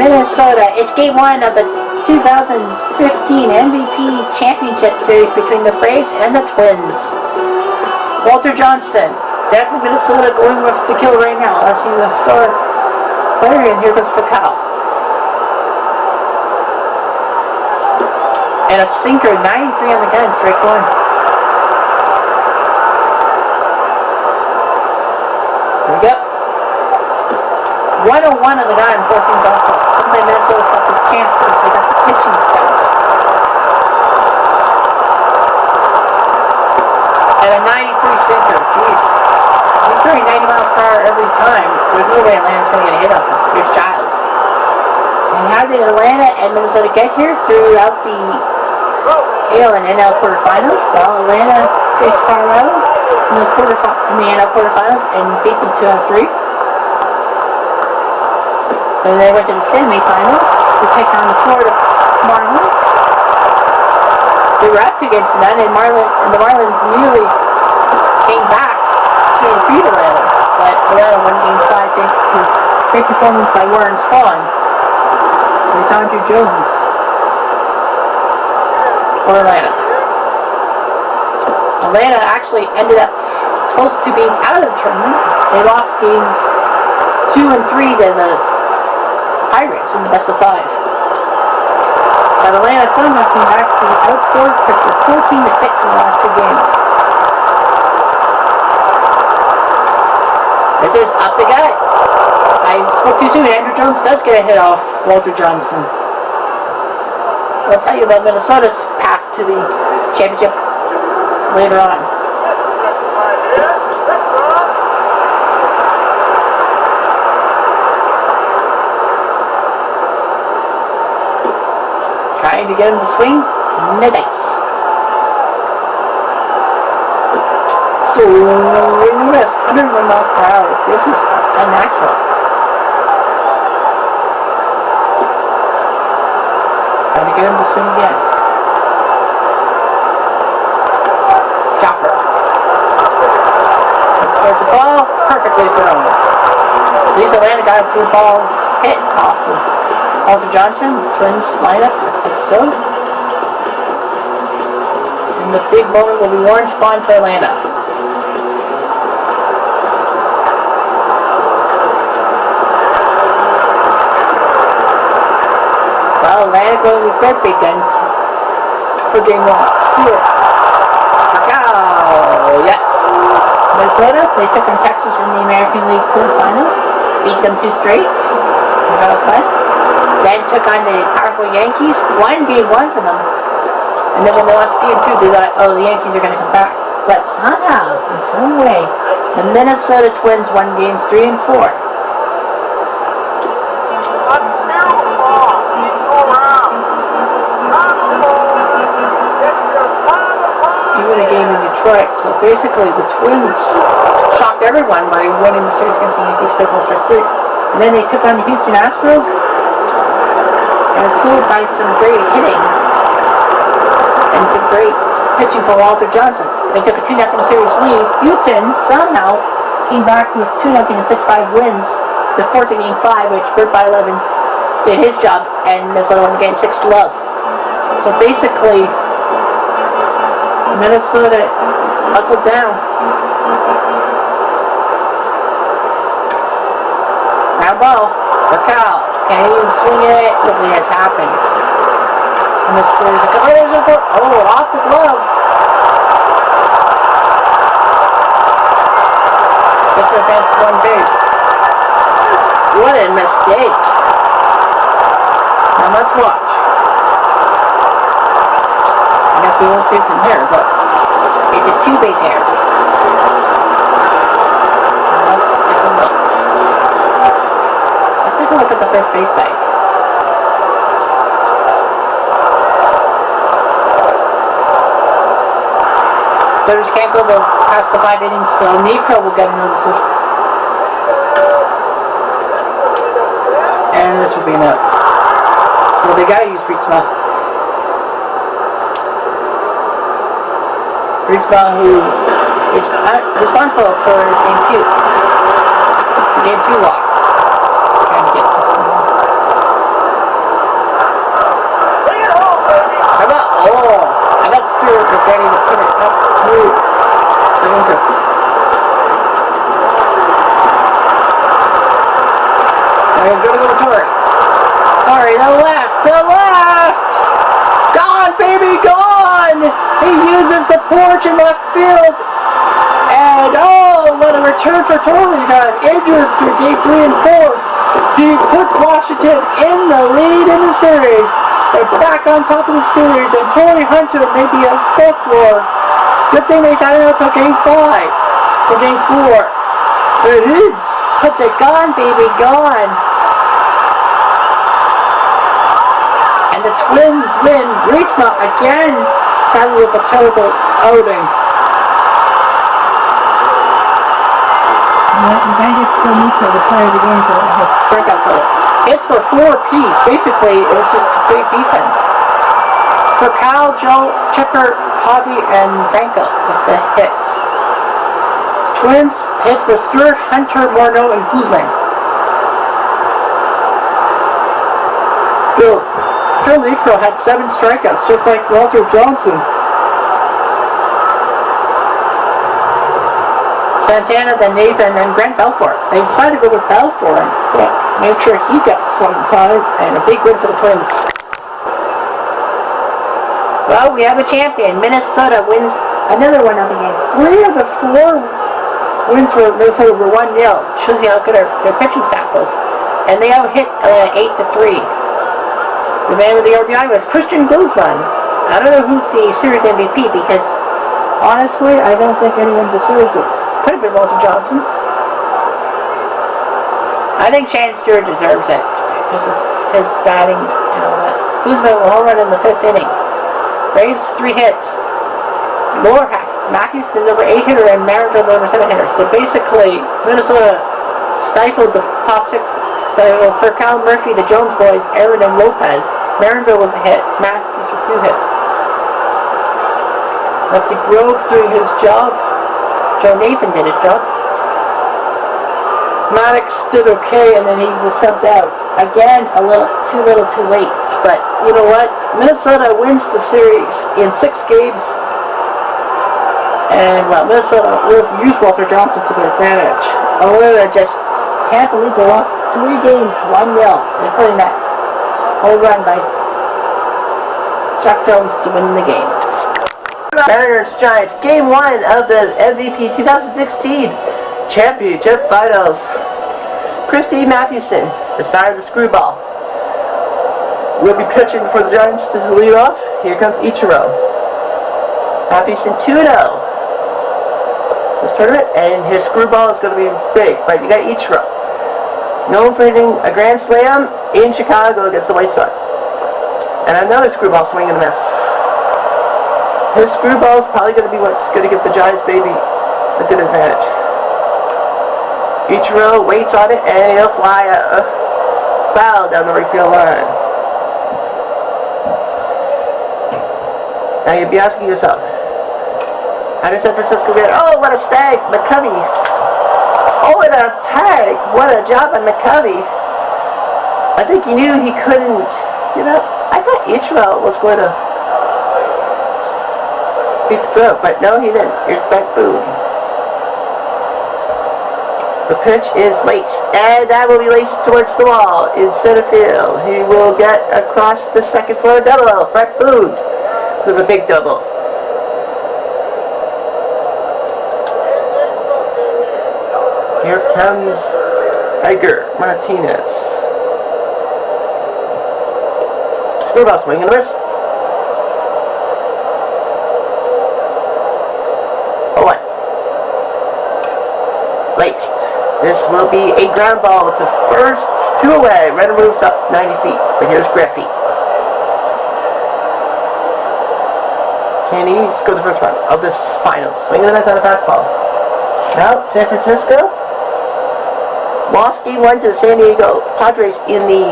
Minnesota. It's game one of the 2015 MVP Championship Series between the Braves and the Twins. Walter Johnson, definitely Minnesota going with the kill right now. Let's see the star player, and here goes Fakal. And a sinker, 93 on the gun, straight one. Here we go. 101 on the gun, forcing gospel. Seems like Minnesota's got this chance because they got the pitching staff. And a 93 sinker, jeez. He's throwing 90 miles per hour every time. There's no way Atlanta's going to get a hit on him. Here's Giles. And how did Atlanta and Minnesota get here? Throughout the AL and NL quarterfinals. Well, Atlanta faced Colorado in the NL quarterfinals and beat them 2-3. Then they went to the semifinals to take on the Florida Marlins. They were up 2 games to none, and the Marlins nearly came back to beat Atlanta. But Atlanta won Game 5 thanks to great performance by Warren Spahn. There's Andrew Jones for Atlanta. Atlanta actually ended up close to being out of the tournament. They lost games 2 and 3 to the Pirates in the best of 5. But Atlanta somehow came back to outscore Pittsburgh 14-6 in the last 2 games. This is up the gut. I spoke too soon. Andrew Jones does get a hit off Walter Johnson. I'll tell you about Minnesota's path to the championship later on. Trying to get him to swing, no dice. So, with 101 miles per hour, this is unnatural. Trying to get him to swing again. Chopper. Let's towards the ball, perfectly thrown. These Atlanta guys do balls hit off of Walter Johnson, Twins lineup, so. And the big moment will be Warren Spahn for Atlanta. Well, Atlanta going with their big gun for game 1. Stewart. Wow, yes. Minnesota, they took on Texas in the American League quarterfinal. Beat them 2 straight. About fun. Then took on the powerful Yankees, won game 1 for them. And then when they lost game 2, they thought, oh, the Yankees are going to come back. But somehow, in some way, the Minnesota Twins won games 3 and 4. Even a game in Detroit. So basically, the Twins shocked everyone by winning the series against the Yankees 5-3. And then they took on the Houston Astros. And fueled by some great hitting and some great pitching for Walter Johnson. They took a 2-0 series lead. Houston somehow came back with 2-0 and 6-5 wins to force a game 5, which Bert By-11 did his job, and Minnesota won the game 6-love. So basically, Minnesota buckled down. Ground ball for Cal. Can't even swing it. Something has happened. And this series of there's a foot. Oh, off the glove. Gets the fence 1 base. What a mistake. Now let's watch. I guess we won't see from here, but it's a 2-base error. Let's take a look. Let's take a look at the first base bag. Starters can't go past the 5 innings, so Necro will get another decision. And this will be enough. So they gotta use Breedsma. Breedsma, who is responsible for game 2. Game 2 loss. Trying to get this one. ready to put it up through the window. I'm going to go to Torrey. Torrey, the left! Gone, baby, gone! He uses the porch in left field. And, oh, what a return for Torrey. Got injured through game 3 and 4. He puts Washington in the lead in the series. They're back on top of the series, and Torrey Hunter may be a fifth war. Good thing they got it out till game 5 for game 4. But it's puts it gone, baby, gone. And the Twins win. Reachma again started with a terrible outing. Yeah, you gotta get Phil Musso to play the game for his strikeouts on it. Hits for 4 apiece. Basically, it was just great defense. For Kyle, Joe, Chipper, Hobby, and Franco with the hits. Twins hits for Stewart, Hunter, Morneau, and Guzman. Phil Niekro had 7 strikeouts, just like Walter Johnson. Santana, then Nathan, and Grant Belfort. They decided to go with Belfort and make sure he got some time, and a big win for the Twins. Well, we have a champion. Minnesota wins another 1-0 game. 3 of the 4 wins for Minnesota were 1-0. Shows you how good their pitching staff was. And they out-hit 8-3. The man with the RBI was Christian Guzman. I don't know who's the series MVP because, honestly, I don't think anyone deserves it. Could have been Walter Johnson. I think Shane Stewart deserves it because of his batting and all that. Guzman will home run in the 5th inning. Braves 3 hits. Lower half. Matthews the number 8 hitter and Marinville the number 7 hitter. So basically, Minnesota stifled the top 6. So for Cal Murphy, the Jones boys, Aaron and Lopez, Marinville with a hit. Matthews with 2 hits. Lefty Grove doing his job. Joe Nathan did his job. Maddox stood okay, and then he was subbed out. Again, a little too late. But you know what? Minnesota wins the series in 6 games. And, well, Minnesota will use Walter Johnson to their advantage. Atlanta just can't believe they lost 3 games, 1-0. They're putting that whole run by Chuck Jones to win the game. Mariners Giants, Game 1 of the MVP 2016 Championship Finals. Christy Mathewson, the star of the screwball, will be pitching for the Giants to lead off. Here comes Ichiro. Mathewson 2-0 this tournament, and his screwball is going to be big, but you got Ichiro. Known for hitting a grand slam in Chicago against the White Sox. And another screwball swing and a miss. His screwball is probably going to be what's going to give the Giants baby a good advantage. Ichiro waits on it, and he'll fly a foul down the right field line. Now you'll be asking yourself, how does San Francisco get it? Oh, what a stag! McCovey! Oh, and a tag! What a job on McCovey! I think he knew he couldn't, I thought Ichiro was going to beat the throw, but no, he didn't. Here's back boom. The pitch is laced, and that will be laced towards the wall in center field. He will get across the second floor double. Brett Boone with a big double. Here comes Edgar Martinez. Screwball swing and a miss. 0-1. Laced. This will be a ground ball to first, 2 away. Runner moves up 90 feet. But here's Griffey. Can he score the first run of this finals? Swinging a miss on a fastball. Now, San Francisco lost Game 1 to the San Diego Padres in the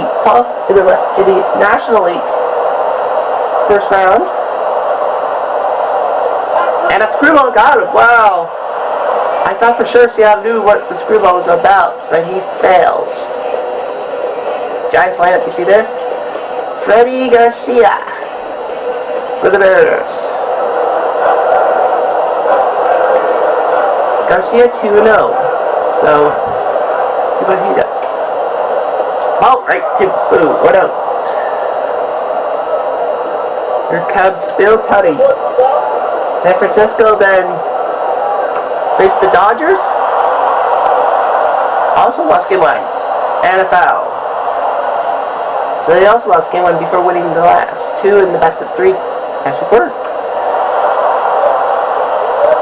National League first round. And a screwball got him. Wow. I thought for sure Seattle knew what the screwball was about, but he fails. Giants lineup, you see there? Freddie Garcia for the Mariners. Garcia 2-0. So, see what he does. Ball right to Boo. What out? Here comes Bill Tutty. San Francisco then faced the Dodgers. Also lost game 1. And a foul. So they also lost game 1 before winning the last 2 in the best of 3 national quarters.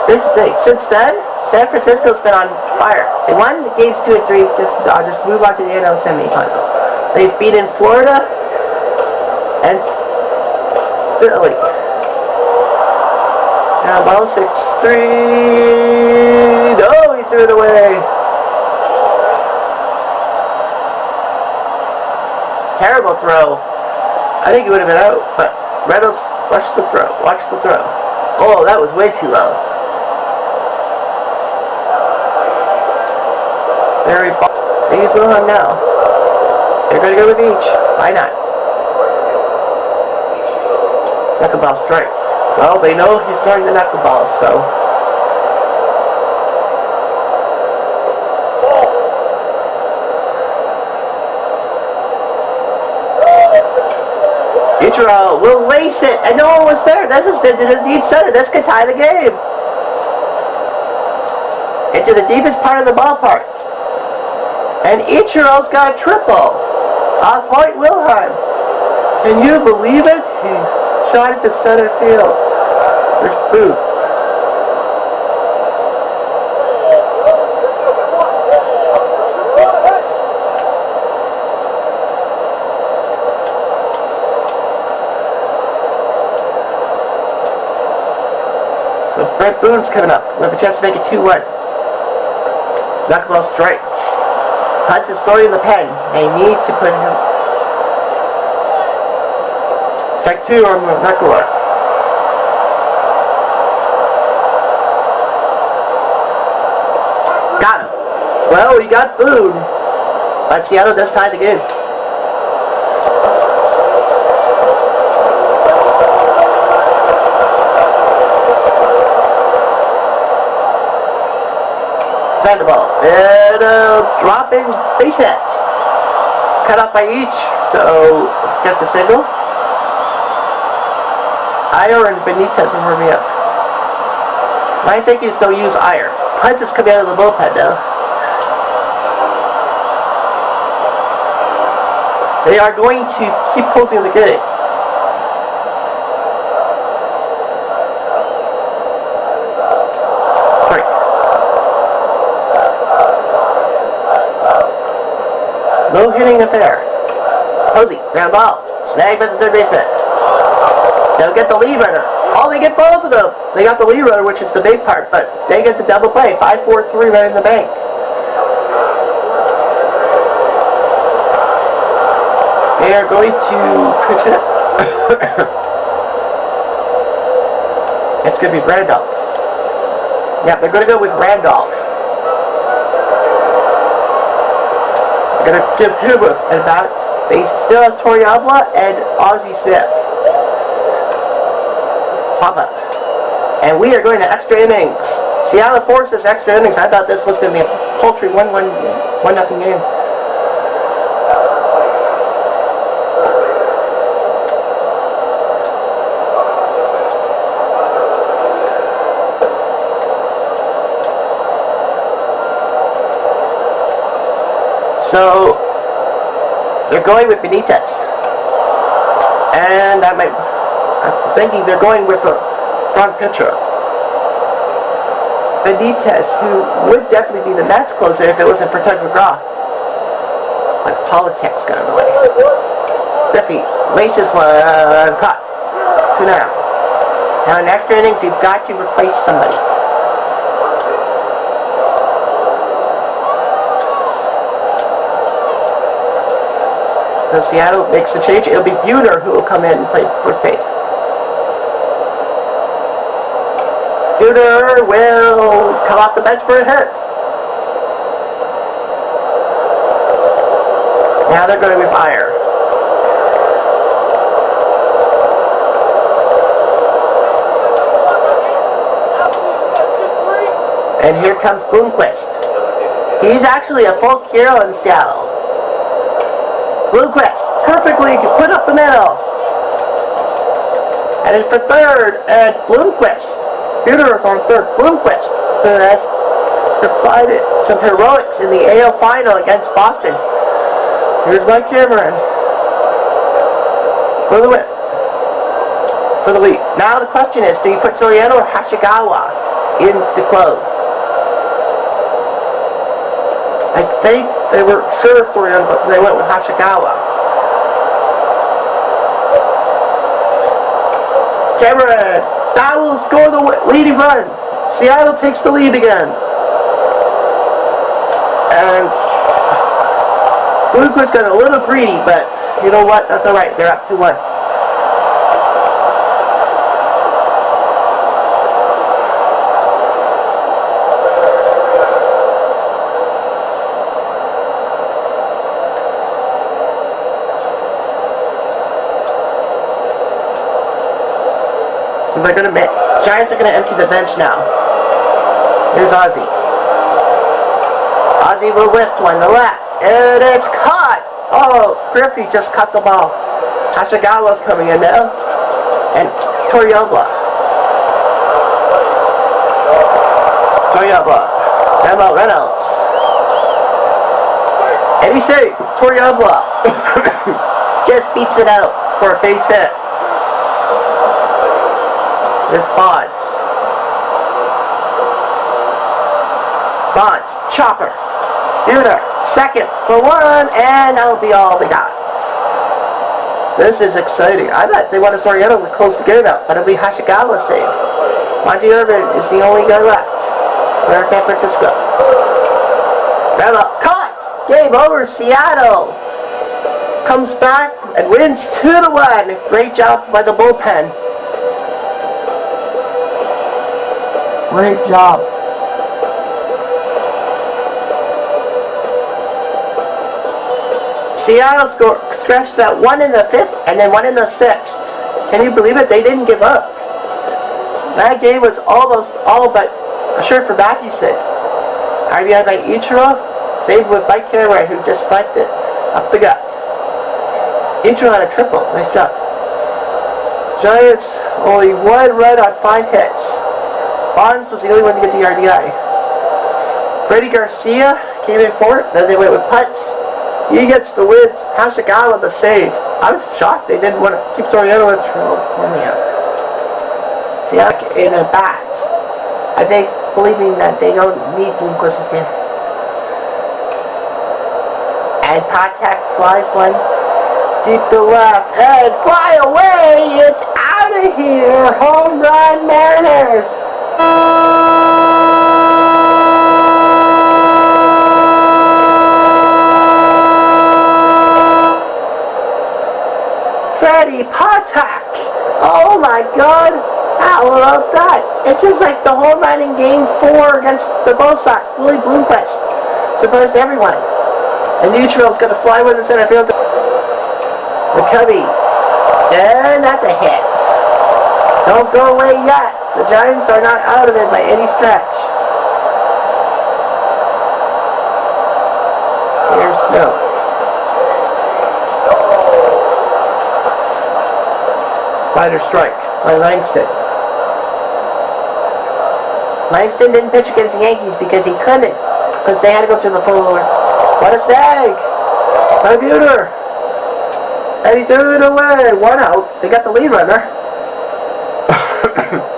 Here's the thing. Since then, San Francisco's been on fire. They won the games 2 and 3 against the Dodgers, move on to the NL semifinals. They've beaten Florida and Philly. Now ball 6-3. No, he threw it away. Terrible throw. I think he would have been out, but Reynolds watched the throw. Watch the throw. Oh, that was way too low. Very ball. They use Wilhelm now. They're going to go with each. Why not? Knuckleball strike. Well, they know he's throwing the knuckleball, so. Ichiro will lace it, and no one was there. This is the deep center. This could tie the game. Into the deepest part of the ballpark. And Ichiro's got a triple. Off Hoyt Wilhelm. Can you believe it? He shot it to center field. There's Boo. So Brett Boone's coming up. We have a chance to make it 2-1. Knuckleball strike. Hunt is throwing the pen. They need to put him. Strike 2 on the knuckler. Got him. Well, we got Boone. But Seattle does tie the game. Sandoval. And dropping base hit. Cut off by each, so just a single. Iyer and Benitez will warm me up. My thinking is they'll use Iyer. Hunt is coming out of the bullpen now. They are going to keep closing the game. No hitting affair. Posey, ground ball. Snagged by the third baseman. They'll get the lead runner. Oh, they get both of them. They got the lead runner, which is the big part, but they get the double play. 5-4-3 right in the bank. They are going to pitch it. It's going to be Randolph. Yeah, they're going to go with Randolph. Going to give him an about. They still have Torrealba and Ozzie Smith. Pop up. And we are going to extra innings. Seattle forces extra innings. I thought this was going to be a paltry 1-0 game. So, they're going with Benitez. And I'm thinking they're going with a strong pitcher. Benitez, who would definitely be the Mets closer if it wasn't for Tug McGraw. But politics got in the way. Griffey laces one, caught. 2 now. Now in extra innings, you've got to replace somebody. So Seattle makes the change. It'll be Buhner who will come in and play first base. Buhner will come off the bench for a hit. Now they're going to fire. And here comes Bloomquist. He's actually a folk hero in Seattle. Bloomquist perfectly put up the middle. And it's for third, and Bloomquist. Buter is on third. Bloomquist, who has provided some heroics in the AL final against Boston. Here's Mike Cameron for the win, for the lead. Now the question is, do you put Soriano or Hashigawa in the close? I think they were sure Soriano, but they went with Hashigawa. Cameron, that will score the leading run. Seattle takes the lead again. And Bloomquist got a little greedy, but you know what? That's alright. They're up 2-1. So they're going to Giants are going to empty the bench now. Here's Ozzie. Ozzie will lift one to left. And it's caught! Oh, Griffey just cut the ball. Hashigawa's coming in now. And Toriyama. Emma Reynolds. And he's safe. Toriyama just beats it out for a base hit. There's Bonds. Chopper. Buter. Second for one, and that'll be all they got. This is exciting. I thought they wanted Soriano to close the game out, but it'll be Hashigawa save. Monty Irvin is the only guy left for San Francisco. Rella caught! Game over, Seattle! Comes back and wins 2-1. Great job by the bullpen. Great job. Seattle scratched that one in the 5th and then one in the 6th. Can you believe it? They didn't give up. That game was almost all but assured for Mathewson. RBI by Ichiro, saved with Mike Cameron, who just slapped it up the gut. Ichiro had a triple. Nice job. Giants only one run on 5 hits. Bonds was the only one to get the RBI. Freddie Garcia came in fourth. Then they went with Putz. He gets the win. Hashigawa the save. I was shocked they didn't want to keep Soriano in California. Seattle in a bat. I think believing that they don't need Bloomquist again. And Patek flies one deep to left and fly away. It's out of here. Home run Mariners. Freddie Patek! Oh my God! How about that? It's just like the home run in Game 4 against the Bo Sox. Willie Bloomquist surprised everyone. And Neutral's going to fly with the center field. McCovey. And that's a hit. Don't go away yet. The Giants are not out of it by any stretch. Here's Snow. Slider strike by Langston. Langston didn't pitch against the Yankees because he couldn't. Because they had to go through the full order. What a snag! Computer! And he threw it away. 1 out. They got the lead runner.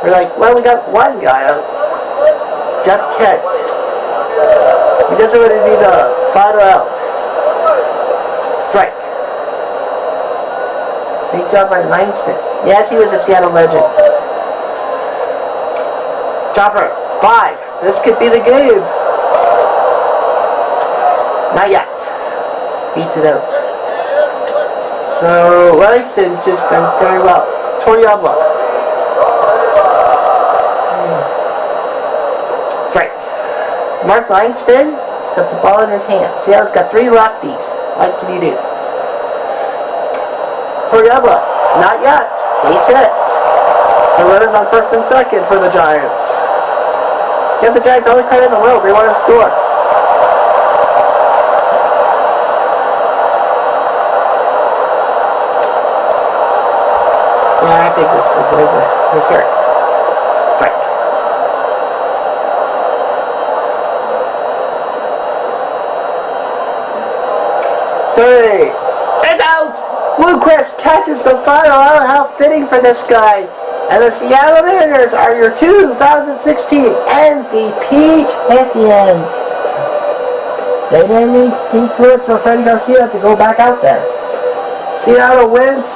We're like, well, we got one guy out. Jeff Kent. He doesn't really need a final out. Strike. Big job by Langston. Yes, he was a Seattle legend. Chopper, 5. This could be the game. Not yet. Beats it out. So, Langston's just done very well. Toriyama. Strike. Mark Langston has got the ball in his hand. Seattle's got 3 lefties. What can you do? Toriyama. Not yet. Base hit. The runners on first and second for the Giants. Give the Giants all the credit in the world. They want to score. Yeah, I think this is over. He's hurt. Strike. Three. It's out! Bluequist catches the final out. How fitting for this guy. And the Seattle Mariners are your 2016 MVP champions. They didn't need Steve Twitz or Freddie Garcia to go back out there. Seattle wins.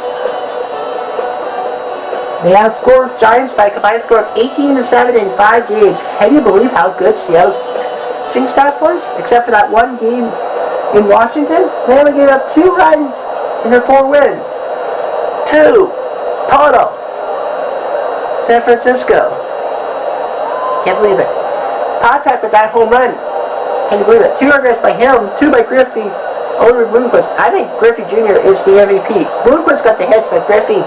They outscored Giants by a combined score of 18-7 in 5 games. Can you believe how good Seattle's pitching staff was? Except for that one game in Washington, they only gave up 2 runs in their 4 wins. 2 total. San Francisco. Can't believe it. Contact with that home run. Can you believe it? 2 RBIs by him, 2 by Griffey over Bloomquist. I think Griffey Jr. is the MVP. Bloomquist got the hits, but Griffey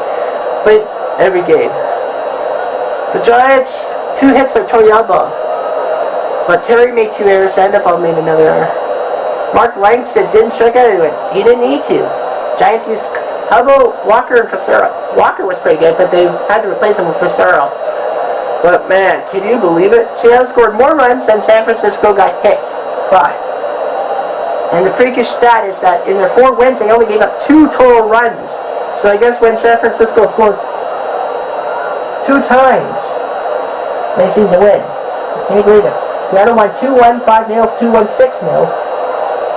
played every game. The Giants, 2 hits by Toriyama. But Terry made 2 errors, Sandoval made another error. Mark Langston didn't strike out anyone. He didn't need to. Giants used Hubble, Walker, and Facero. Walker was pretty good, but they had to replace him with Facero. But man, can you believe it? Seattle scored more runs than San Francisco got hit. 5. And the freakish stat is that in their 4 wins, they only gave up 2 total runs. So I guess when San Francisco scores 2 times, they seem to win. Can you believe it? Seattle won 2-1, 5-0, 2-1, 6-0.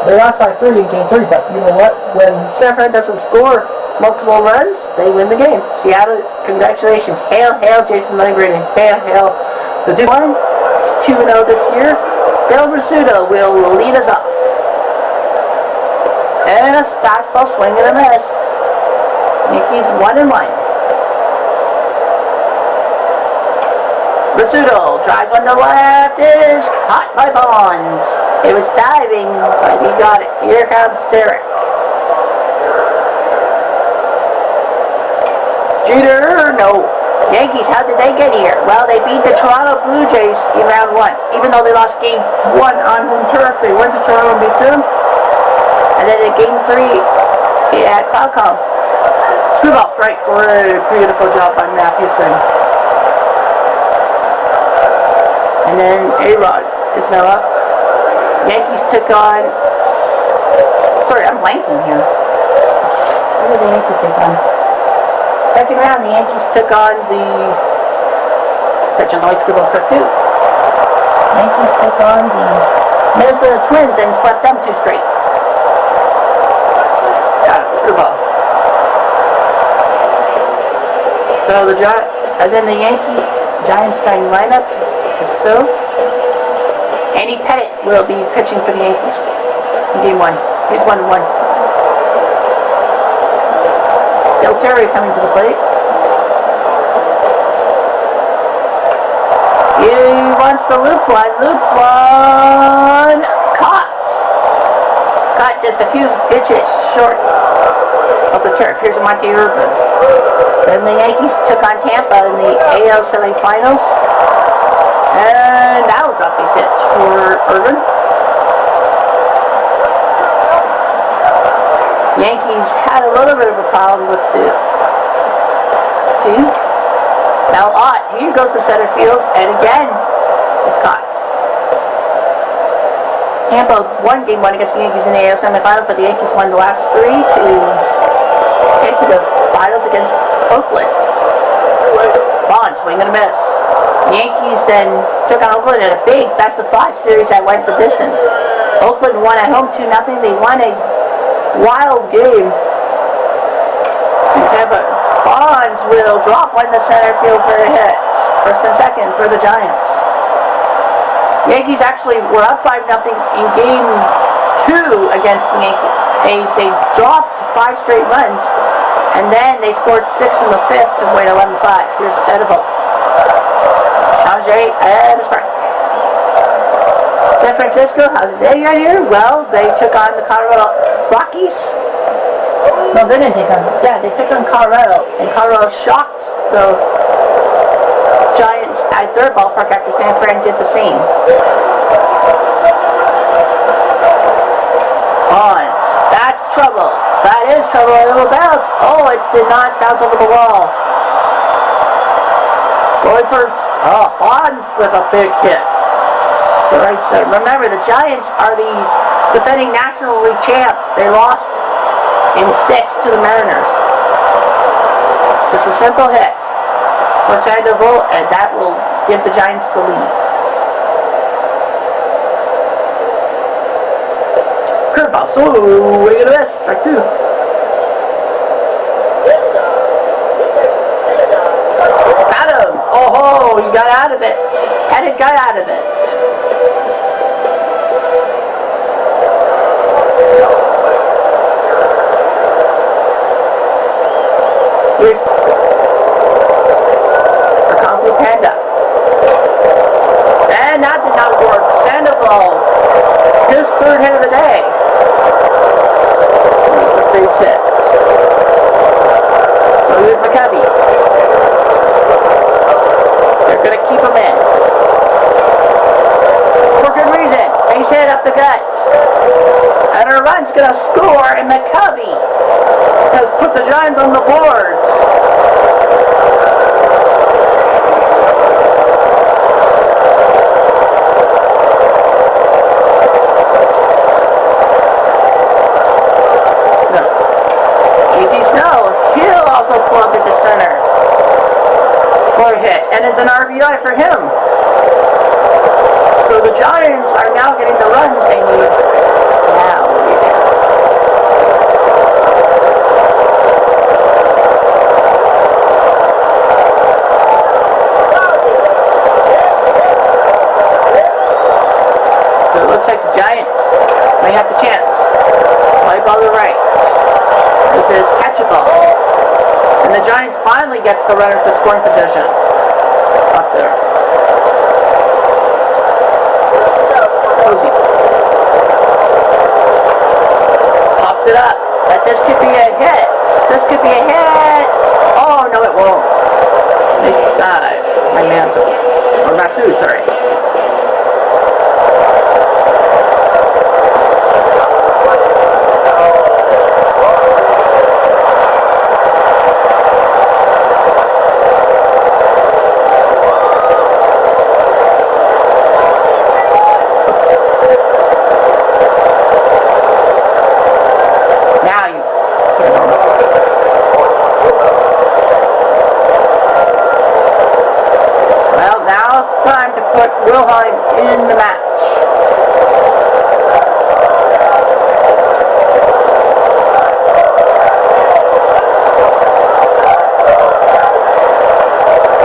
They lost by 3 in game 3, but you know what? When San Fran doesn't score multiple runs, they win the game. Seattle, congratulations. Hail, hail, Jason Lindgren, and hail, hail. The Duke 2-0 this year. Phil Rizzuto will lead us up. And a fastball swing and a miss. Yankees 1-1. Rizzuto drives on the left, is caught by Bonds. It was diving, but he got it. Here comes Derek. Jeter, no. Yankees, how did they get here? Well, they beat the Toronto Blue Jays in round 1. Even though they lost game 1 on home turf, they went to Toronto and beat them. And then in game 3, at Qualcomm. Screwball strike for a beautiful job by Mathewson. And then A-Rod is now up. Yankees took on... Sorry, I'm blanking here. Who did the Yankees take on? Second round, the Yankees took on the... Pitch and noise screwball strike 2. Yankees took on the Minnesota Twins and swept them 2 straight. Got it, screwball. So the and then the Giants starting lineup is so. Andy Pettit will be pitching for the Yankees in game 1. He's 1-1. Del Terry coming to the plate. He wants the loop one. Loops one. Caught. Caught just a few inches short of the turf. Here's Monty Irvin. Then the Yankees took on Tampa in the AL semifinals. And that was a big hit for Irvin. Yankees had a little bit of a problem with the team. Now Ott, he goes to center field, and again, it's caught. Tampa won game 1 against the Yankees in the AL semifinals, but the Yankees won the last 3 to get to the finals against Oakland. Bond, swing and a miss. Yankees then took on Oakland in a big best-of-5 series that went the distance. Oakland won at home 2-0. They won a wild game. Tampa Bonds will drop one to center field for a hit. First and second for the Giants. Yankees actually were up 5-0 in game 2 against the Yankees. They dropped 5 straight runs, and then they scored 6 in the 5th to win 11-5. Here's Sandoval. Sanjay and a strike. San Francisco, how did they get here? Well, they took on the Colorado Rockies. No, they didn't take on. Yeah, they took on Colorado, and Colorado shocked the Giants at their ballpark after San Fran did the same. On. That's trouble. That is trouble. A little bounce. Oh, it did not bounce over the wall. Going for Bonds with a big hit. Right side. Remember, the Giants are the defending National League champs. They lost in 6 to the Mariners. Just a simple hit for Sandoval, and that will give the Giants the lead. Curveball. So, look at this. Strike 2. Got him. Oh, he got out of it. Headed got out of it. Here's the Kung Fu Panda. And that did not work. Sandoval, his 3rd hit of the day. Base hit. So here's McCovey. They're going to keep him in. For good reason. Base hit up the gut. And a run's going to score, and McCovey has put the Giants on the board. He'll also pull up into center for a hit, and it's an RBI for him. So the Giants are now getting the runs they need. Now, so it looks like the Giants may have the chance. Play ball to the right. This is catchable. And the Giants finally get the runners to scoring position. Up there. Posey. Pops it up. But this could be a hit. This could be a hit. Oh, no, it won't. Nice dive. My mantle. Or Matsu, sorry. Wilhelm in the match.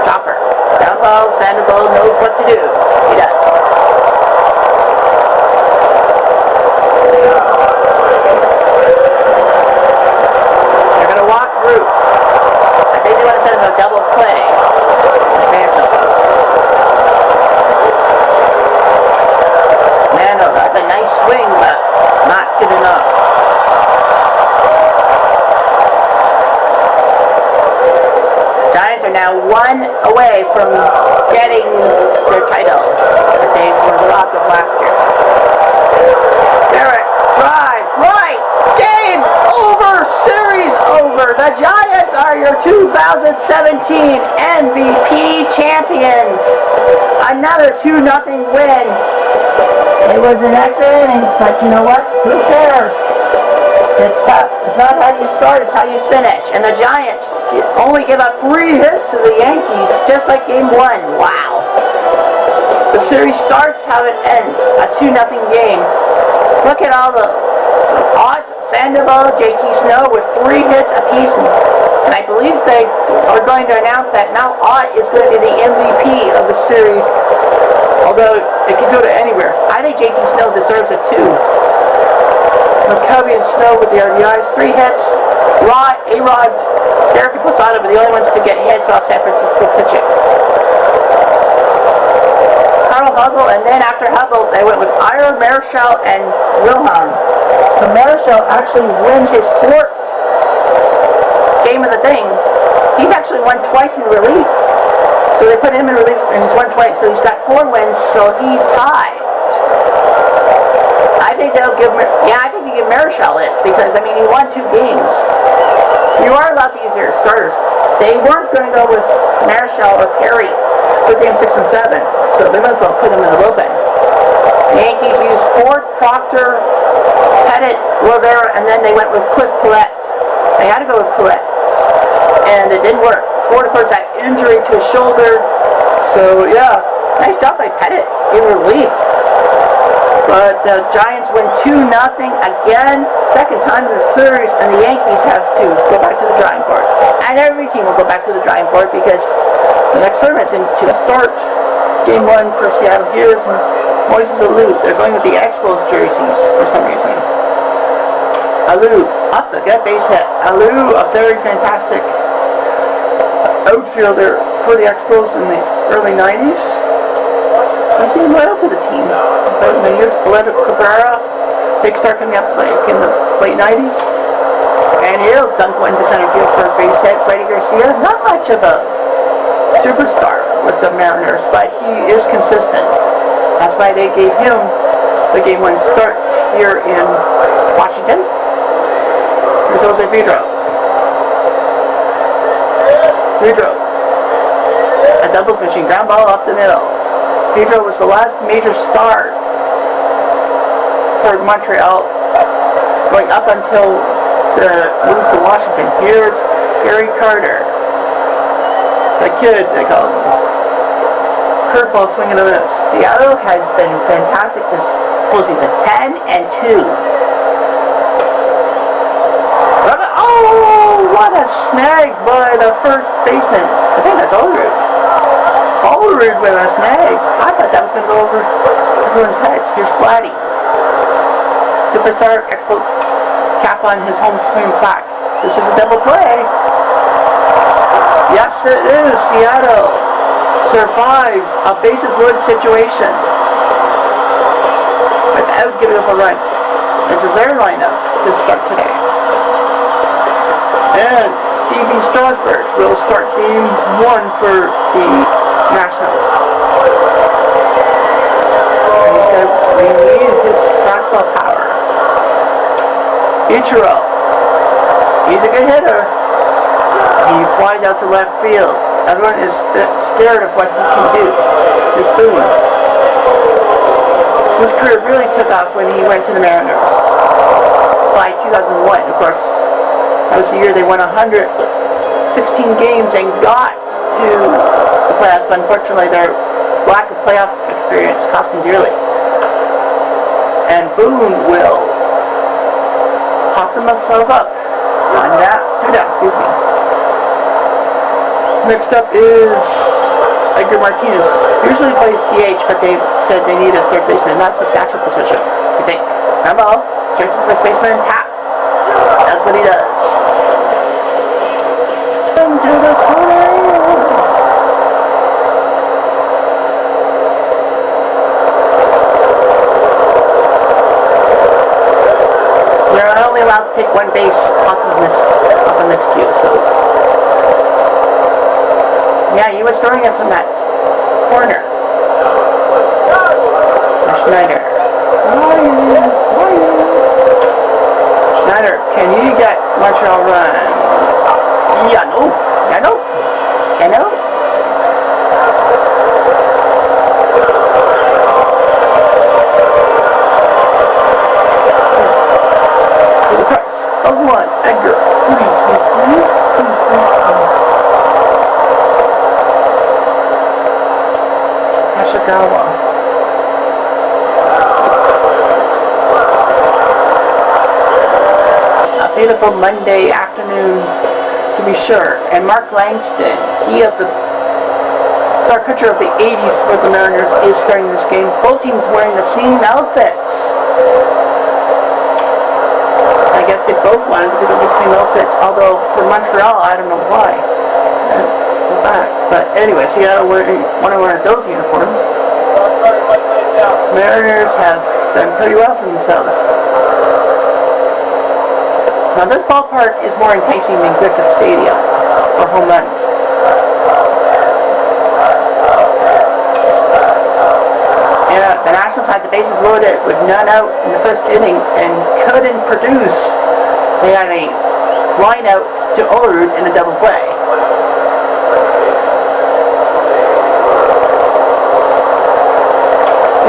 Chopper. Down low, Sandoval knows what to do. He does. They're going to walk Root. I think they want to send him a double play. That's a nice swing, but not good enough. Giants are now 1 away from getting their title that they were robbed of last year. Derek, drive, right, game over, series over. The Giants are your 2017 MVP champions. Another 2-0 win. It was an extra inning, but you know what? Who cares? It's not how you start, it's how you finish. And the Giants only give up 3 hits to the Yankees, just like game 1. Wow. The series starts how it ends, a 2-0 game. Look at all the odds. Sandoval, JT Snow with 3 hits apiece. And I believe they are going to announce that now Ott is going to be the MVP of the series. Although it could go to anywhere. I think JT Snow deserves it too. McCovey and Snow with the RBIs, 3 hits. A-Rod, Derek and Posada were the only ones to get hits off San Francisco pitching. Carl Hubble, and then after Hubble, they went with Ira, Marichal, and Wilhelm. So Marichal actually wins his 4th game of the thing. He's actually won twice in relief. So they put him in relief and he's won twice. So he's got 4 wins, so he tied. I think they'll give, I think they give Marichal it, because, I mean, he won 2 games. You are allowed to use your starters. They weren't going to go with Marichal or Perry for game 6 and 7, so they might as well put him in the bullpen. The Yankees used Ford, Proctor, Pettit, Rivera, and then they went with Cliff Poulet. They had to go with Poulet, and it didn't work. Ford, of course, that injury to his shoulder, so yeah, nice job by Pettit in relief. But the Giants win 2-0 again, second time in the series, and the Yankees have to go back to the drawing board. And every team will go back to the drawing board because the next tournament's to start game 1 for Seattle. Here's Moises Alou. They're going with the Expos jerseys for some reason. Alou up the gut base hit. Alou, a very fantastic outfielder for the Expos in the early 90s. He seemed loyal to the team. About many years, Boleta Cabrera, big star coming up like in the late 90s. And he'll dunk one to center field for a base hit. Freddie Garcia, not much of a superstar with the Mariners, but he is consistent. That's why they gave him the game 1 start here in Washington. Here's Jose Pedro. Pedro, a doubles machine, ground ball up the middle. Pedro was the last major star for Montreal, going up until the move to Washington. Here's Gary Carter, the kid, they call him. Curveball swinging to this. Seattle has been fantastic this postseason, 10-2. Oh, what a snag by the first baseman. I think that's Ulrich. Ulrich with a snag. I thought that was going to go over everyone's heads. Here's Vladdy. Superstar Expos cap on his home screen plaque. This is a double play. Yes, it is. Seattle survives a bases-loaded situation without giving up a run. This is their lineup to start today. And Stevie Strasburg will start game 1 for the Nationals. And he said we need his fastball power. Ichiro, he's a good hitter. He flies out to left field. Everyone is scared of what he can do. This Boone, whose career really took off when he went to the Mariners by 2001. Of course, that was the year they won 116 games and got to the playoffs, but unfortunately their lack of playoff experience cost them dearly. And Boone will pop himself up on that, 2 down, excuse me. Next up is Edgar Martinez. Usually plays DH, but they said they need a third baseman. That's the natural position, you think. Ground ball, straight to the first baseman, tap. That's what he does. To the corner. They're only allowed to take 1 base off of this cue, so yeah, he was throwing it from that corner. Schneider. Schneider, can you get Montreal run? Yeah, no. For the price of 1, Edgar. Ashikawa. A beautiful Monday afternoon, to be sure. And Mark Langston, he of the star pitcher of the 80s for the Mariners, is starting this game. Both teams wearing the same outfits. I guess they both wanted to be the same outfits, although for Montreal, I don't know why. But anyway, Seattle want to wear those uniforms. Mariners have done pretty well for themselves. Now this ballpark is more enticing than Griffith Stadium for home runs. Minnesota with none out in the first inning and couldn't produce. They had a line out to Olerud in a double play.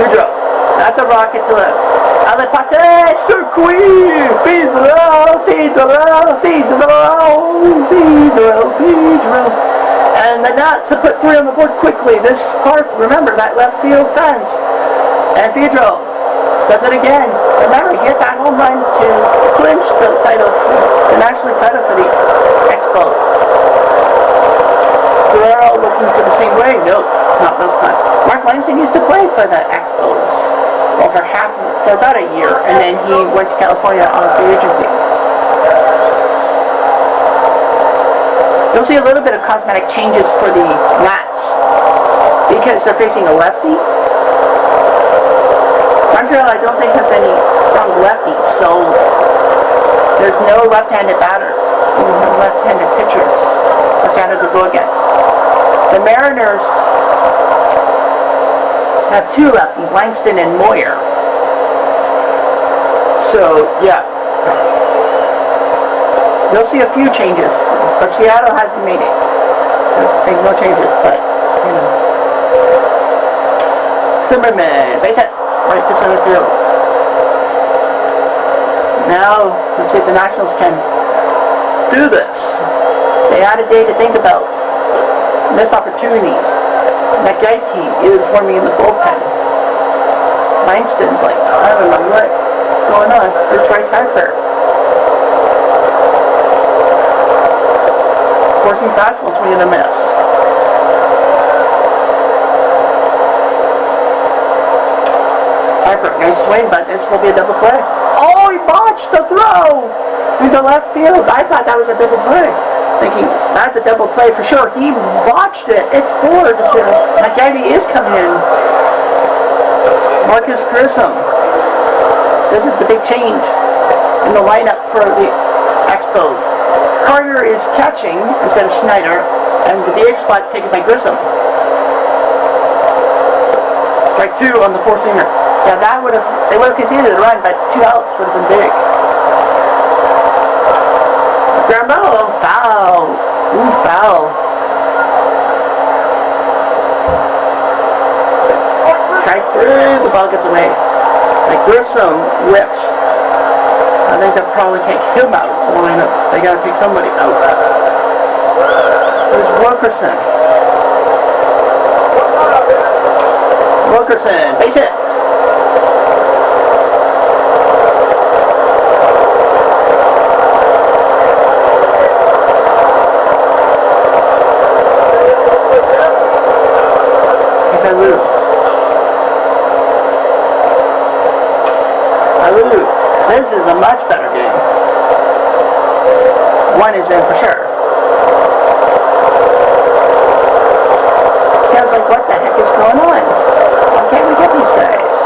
Udro. That's a rocket to left. Allez, passe! Circuit! Pedro! And the Nats to put 3 on the board quickly. This part, remember, that left field fence. And Pedro does it again. Remember, he hit that home run to clinch the title, the national title for the Expos. Guerrero looking for the same way? Nope, not this time. Mark Langston used to play for the Expos. Well, for about a year, and then he went to California on free agency. You'll see a little bit of cosmetic changes for the Nats because they're facing a lefty. Montreal, I don't think, has any strong lefties, so there's no left-handed batters, no left-handed pitchers left-handed to go against. The Mariners have 2 lefties, Langston and Moyer. So, yeah. You'll see a few changes, but Seattle hasn't made it. Make no changes, but, you know. Zimmerman, base hit, right to center field. Now, let's see if the Nationals can do this. They had a day to think about missed opportunities. McGeity is warming in the bullpen. Langston's like, I don't know what's going on. There's Bryce Harper. Forcing fastballs, swing and a miss. Harper, nice swing, but this will be a double play. Oh, he botched the throw into left field. I thought that was a double play. Thinking, that's a double play for sure. He botched it. It's 4 to 0. McGeady is coming in. Marcus Grissom. This is the big change in the lineup for the Expos. Carter is catching instead of Schneider, and the DH spot is taken by Grissom. Strike 2 on the 4-seamer. Yeah, they would have continued to run, but 2 outs would have been big. Ground ball, foul. Ooh, foul. Strike 3, the ball gets away. Like Grissom whips. I think they'll probably take him out of the lineup. They gotta take somebody out. There's Wilkerson. Wilkerson, base hit. This is a much better game. 1 is in for sure. Feels like, what the heck is going on? Why can't we get these guys?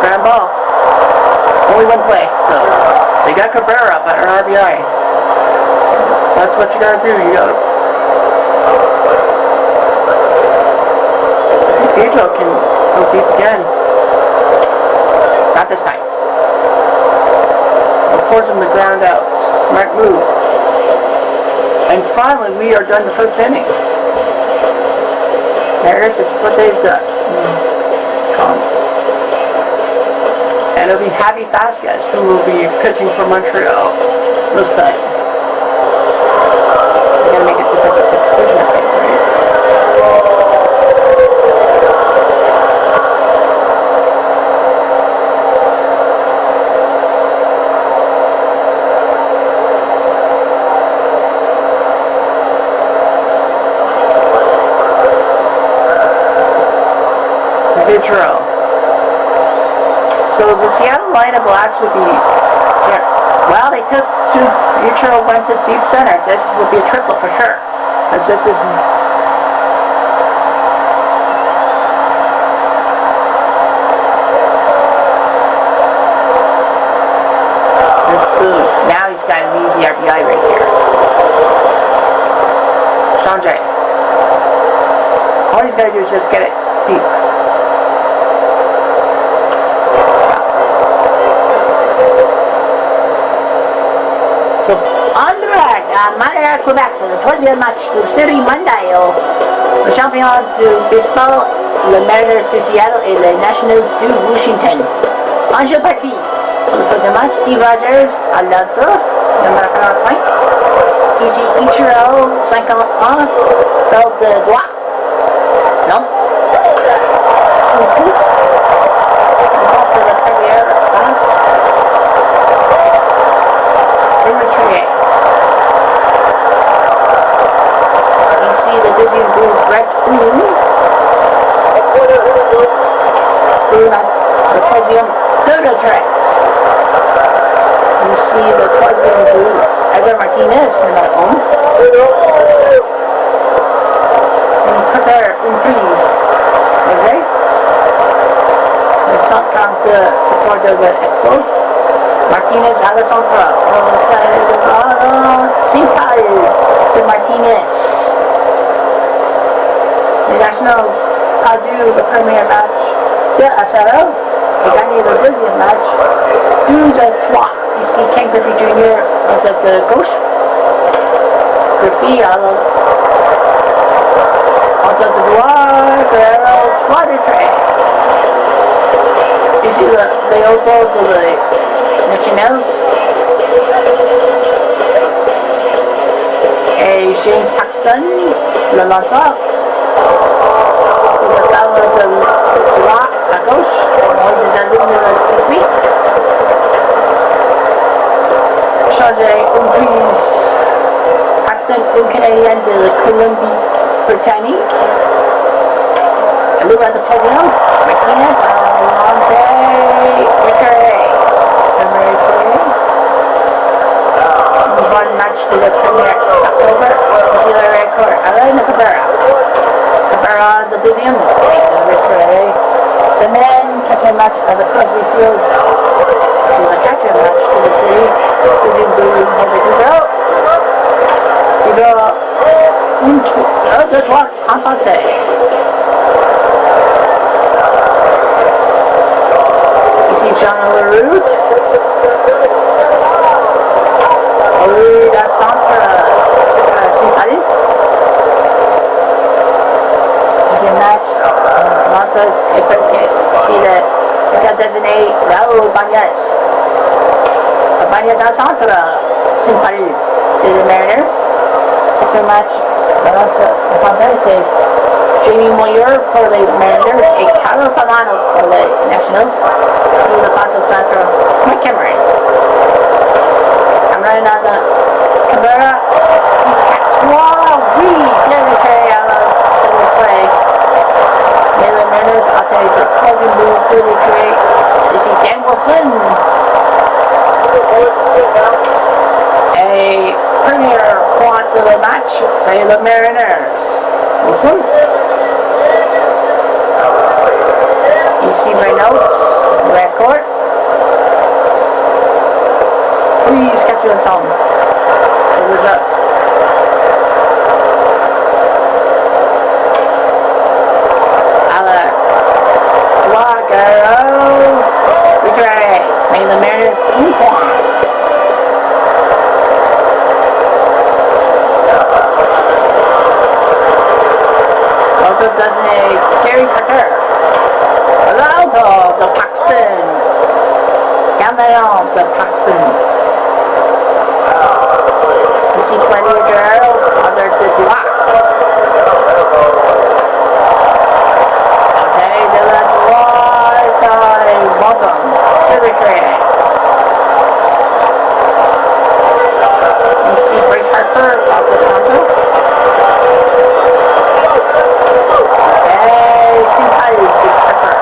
Ground ball. Only 1 play, so they got Cabrera up at an RBI. That's what you gotta do. You gotta. Pedro can go deep again. Not this time. We'll force him to ground out. Smart move. And finally, we are done the first inning. This is what they've done. And it'll be Javi Vasquez who will be pitching for Montreal this time. They're going to make it defensive substitution, I think, right? Vitro. So the Seattle lineup will actually be here. Well, they took 2. Vitro went to deep center. This will be a triple for sure. As this is. Boom. Now he's got an easy RBI right here. Sanjay. All he's got to do is just get it So, on the right, à Montréal, Québec, le troisième match de série mondiale, le champion de baseball, le Mariners de Seattle et les Nationals de Washington. En jeu parti, pour le troisième match, Steve Rogers à l'alto, numéro 45. Ici Ichiro, 51, belle de droite. Non. Ici le deuxième but, Brett Boone. Le troisième, Dodo Track. Ici le troisième but, Edgar Martinez, numéro 11. Une cutter, une prise. José. Le 130 support de l'expose. Martinez à la centre. Simple de Martinez. Les Nationals perdu le premier match 2-0 et gagné le deuxième match 12-3. Ici Ken Griffey Jr. en tête de gauche. Griffey en tête de droite. 3 de trait. Ici les autos de les Nationals. Et James Paxton, le lanceur. Le cadre de droite à gauche, on des allumes de 18. Changer une prise. Paxton, une Canadienne de Colombie-Britannique. Le à the troisième, Martinez, one match to the premier October, Dealer record, Alain Cabrera. Cabrera, the deuxième, the men catching match at the Crosley Field. The catching match to the city, deuxième but, José Cuba. Cuba, un, deux, trois, empaté. Ici Jean Leroux. Oui, la centre, Simple. Deuxième match, lanceuse est prêtée. Ici le gars désigné Raoul Bagnès. Bagnès en centre, Simple des Mariners. Septième match, la lanceuse c'est Jamie Moyer pour les Mariners et Carol Pavano pour les Nationals. Ici le centre Mike Cameron. Cameron on the Cabrera. Wow, oui, bien fait à la play. Mais les Mariners atteignent le troisième but de l'écurie. Ici Dan Wilson. Et première point de le match, c'est le Mariners. Wilson. Ici Reynolds, record. Please catch you on film. The results. Lago. Retry. May the Mariners in point. Also does a Gary Carter. Alonso, the Paxton. Gamayon, the Paxton. Ici Claudia Guerrero, under the block. Okay, de la droite, welcome, territory. Ici Bryce Harper, of the Tonto. Okay, Simple, the Harper.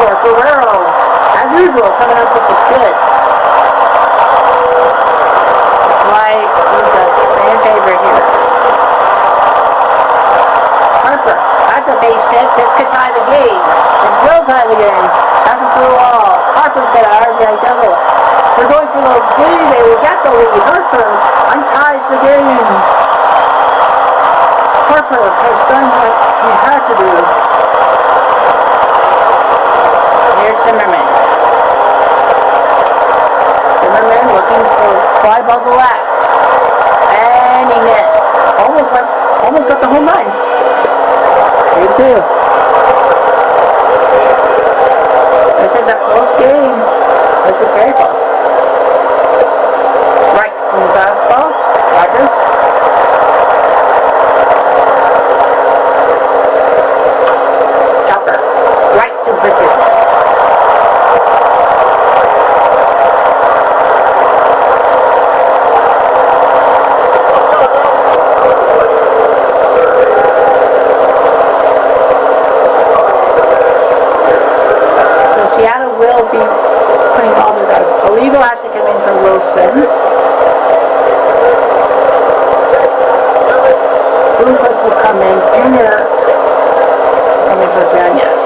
4. Ferrero, as usual, coming up with the goods. That's why he's a fan favorite here. Harper, that's a base hit. This could tie the game. This will tie the game. After through the wall. Harper's got an RBI double. They're going for the lead. They will get the lead. Harper unties the game. Harper has done what he had to do. Here's Zimmerman. Zimmerman looking for fly ball to left. And he missed. Almost got the home run. Here too. This is a close game. This is very close. Right from the fastball. Rogers. Chopper. Right to pitches. Seattle will be putting all their guys. Olivo has to come in for Wilson. Lucas will come in. Junior coming for Yanez.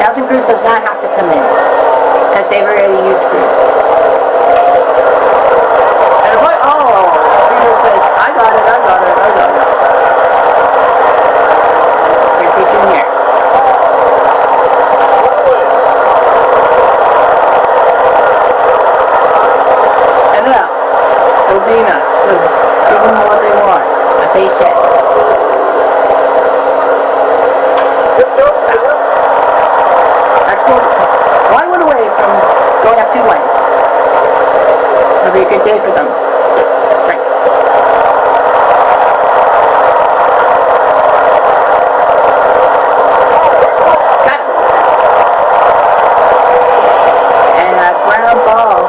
Nelson Cruz does not have to come in because they've already used Cruz. And what? Oh, Cruz says, I got it. Griffey Jr. Urbina says, give them what they want. A base hit. Excellent. 1 away from going up 2-1. It'll be a good day for them. Right. Got it. And a ground ball.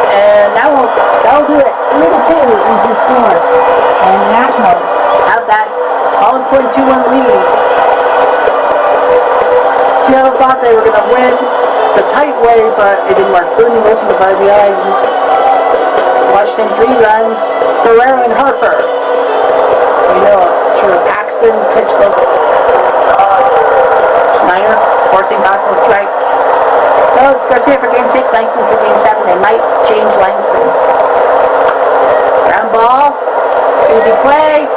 And that'll do it. 3-2 is the score. And the Nationals have that all-important 2-1 lead. Seattle thought they were going to win the tight way, but it didn't work. Boone Wilson with RBIs. Washington 3 runs. Ferrero and Harper. You know, sure, Paxton pitched them. Schneider forcing possible strike. So it's Garcia for game 6, Langston for game 7. They might change Langston. Ground ball. Easy play.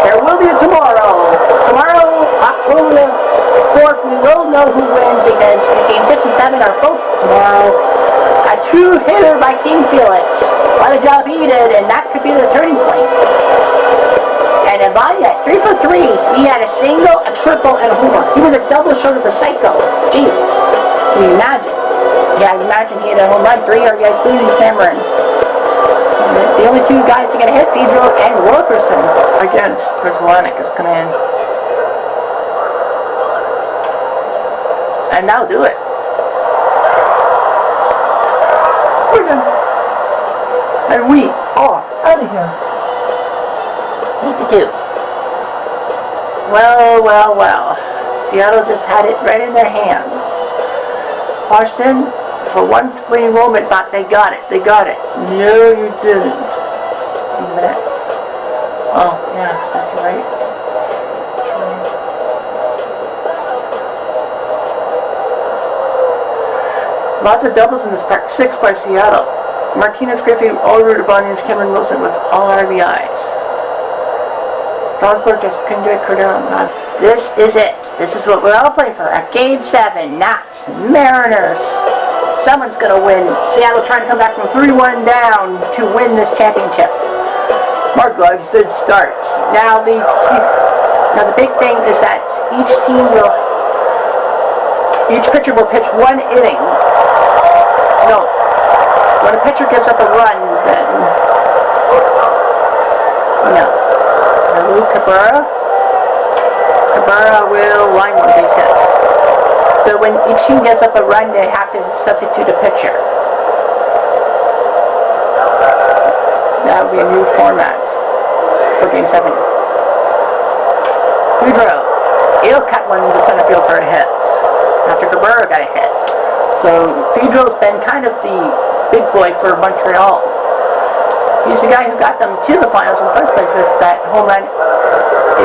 There will be a tomorrow. Tomorrow, October 4th, we will know who wins because game 6 and 7 are both tomorrow. A true hitter by King Felix. What a job he did, and that could be the turning point. And Ibanez, 3 for 3. He had a single, a triple, and a homer. He was a double short of the Psycho. Jeez. Can you imagine? Yeah, imagine he had a home run, 3 RBIs, including Cameron. The only 2 guys to get a hit, Pedro and Wilkerson. Against Chris Lanick is coming in. And now do it. We're done. And we are out of here. 52. Well. Seattle just had it right in their hands. Washington, for one fleeting moment, thought they got it. No, you didn't. Oh, yeah, that's right. Lots of doubles in this pack. 6 by Seattle. Martinez, Griffey, Oliver, Martinez, Cameron Wilson with all RBIs. Strasburg just couldn't do it. Cordero, not. This is it. This is what we're all playing for. A game 7. Nats, Mariners. Someone's going to win. Seattle trying to come back from 3-1 down to win this championship. Mark Lives did start. Now the big thing is that each pitcher will pitch 1 inning. No. When a pitcher gives up a run, then no. Lou Cabrera will line 1 base hit. So when each team gets up a run, they have to substitute a pitcher. That would be a new format for Game 7. Pedro Mateo cut one to center field for a hit after Cabrera got a hit. So Pedro's been kind of the big boy for Montreal. He's the guy who got them to the finals in the first place with that home run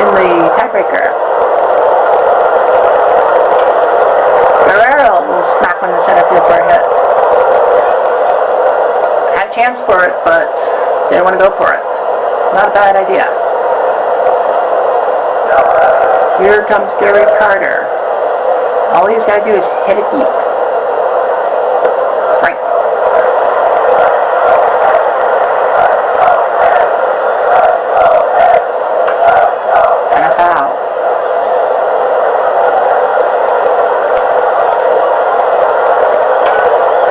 in the tiebreaker. Guerrero will smack one to center field for a hit. Had a chance for it, but didn't want to go for it. Not a bad idea. Here comes Gary Carter. All he's got to do is hit it deep. Right. And a foul.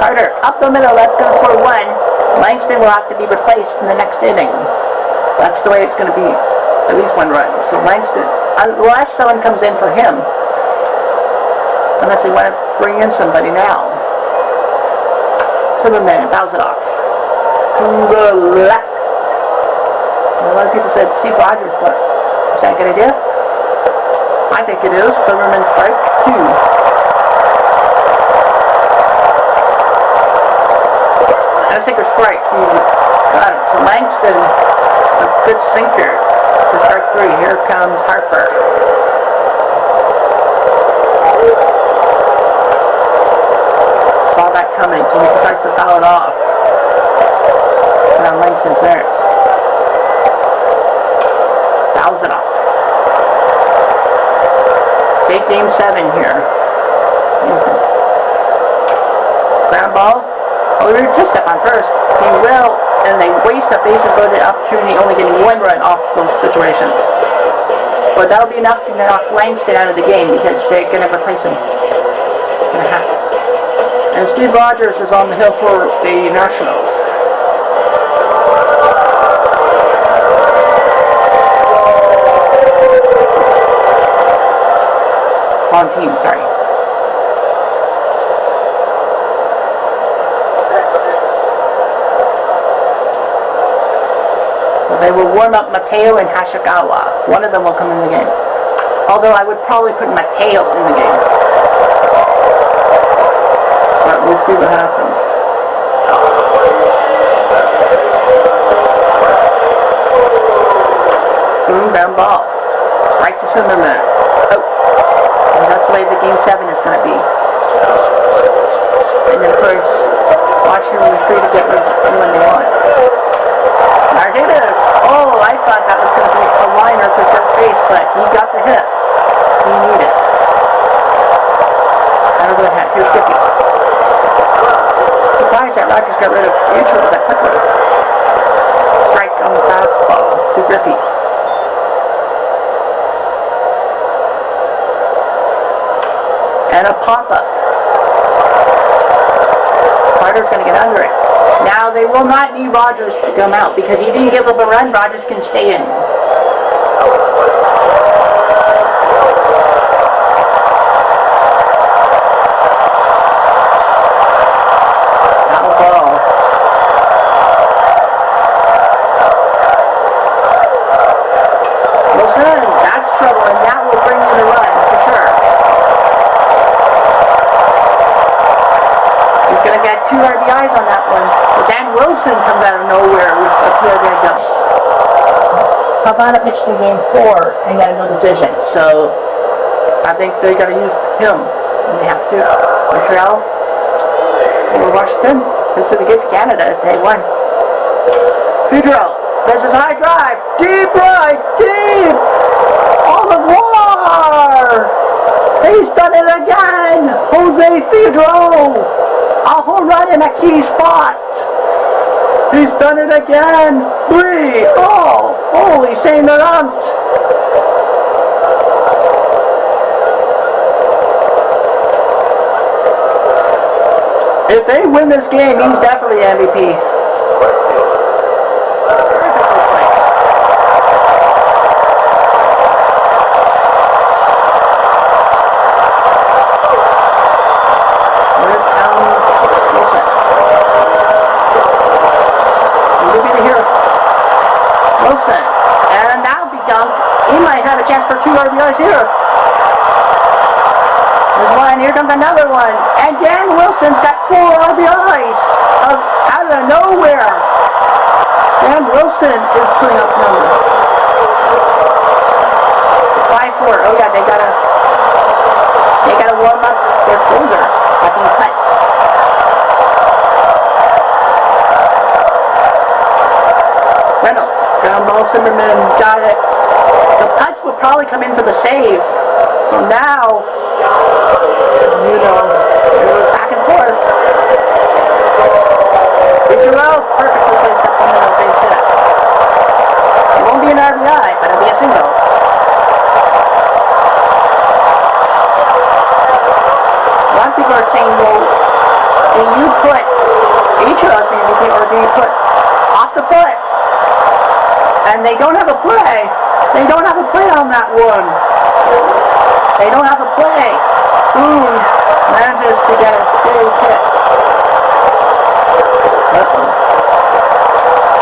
Carter up the middle, that's going to score one. Langston will have to be replaced in the next inning. That's the way it's going to be. At least one run. So Langston, unless someone comes in for him, unless they want to bring in somebody now. Silverman fouls it off. To the left. And a lot of people said Steve Rogers, but is that a good idea? I think it is. Silverman strike two. And a sinker strike. He got it. So Langston, a good sinker. To start three. Here comes Harper. Saw that coming, so he starts to foul it off. Now Langston's there. Fouls it off. Big game 7 here. Ground ball. Oh, we were just up on first. He will, and they waste a bases loaded opportunity, only getting one run off those situations. But that'll be enough to knock Langston out of the game because they're going to replace him. It's going to happen. And Steve Rogers is on the hill for the Nationals. On team, sorry. They will warm up Mateo and Hashikawa. One of them will come in the game. Although I would probably put Mateo in the game. But we'll see what happens. Boom, ground ball. Right to Zimmerman. Oh. And that's the way the game 7 is going to be. And then of course, Washington will be free to get rid of anyone they want. Martinez. Oh, I thought that was going to be a liner for third base, but he got the hit. He needed it. Out of the hat. Here's Griffey. Surprised that Rogers got rid of Mutual that quickly. Strike on the fastball to Griffey. And a pop-up. Carter's going to get under it. Now, they will not need Rogers to come out because he didn't give up a run. Rogers can stay in. Foul ball. Wilson, that's trouble, and that will bring in the run for sure. He's going to get 2 RBIs on that one. But then Wilson comes out of nowhere with a 2 RBI jump. Pavana pitched in game 4 and got a no decision. So I think they got to use him. And they have to. Montreal or Washington. This would be good for Canada if they won. Pedro. This is a high drive. Deep right. Deep. All the war. He's done it again. Jose Pedro. A home run in a key spot. He's done it again. 3. Oh, holy Saint Laurent. If they win this game, he's definitely MVP. And that'll be dunked. He might have a chance for 2 RBIs here. And here comes another one. And Dan Wilson's got 4 RBIs out of nowhere. Dan Wilson is putting up numbers. 5-4. Oh yeah, they gotta warm up their closer. Fucking cut. Reynolds, ground ball, Zimmerman got it. The punch will probably come in for the save. So now, you know, it was back and forth. Richarel perfectly placed up the middle base hit. It won't be an RBI, but it'll be a single. A lot of people are saying, well, do you put Richarel's MVP or do you put off the foot? And they don't have a play. They don't have a play on that one. They don't have a play. Boone manages to get a big hit.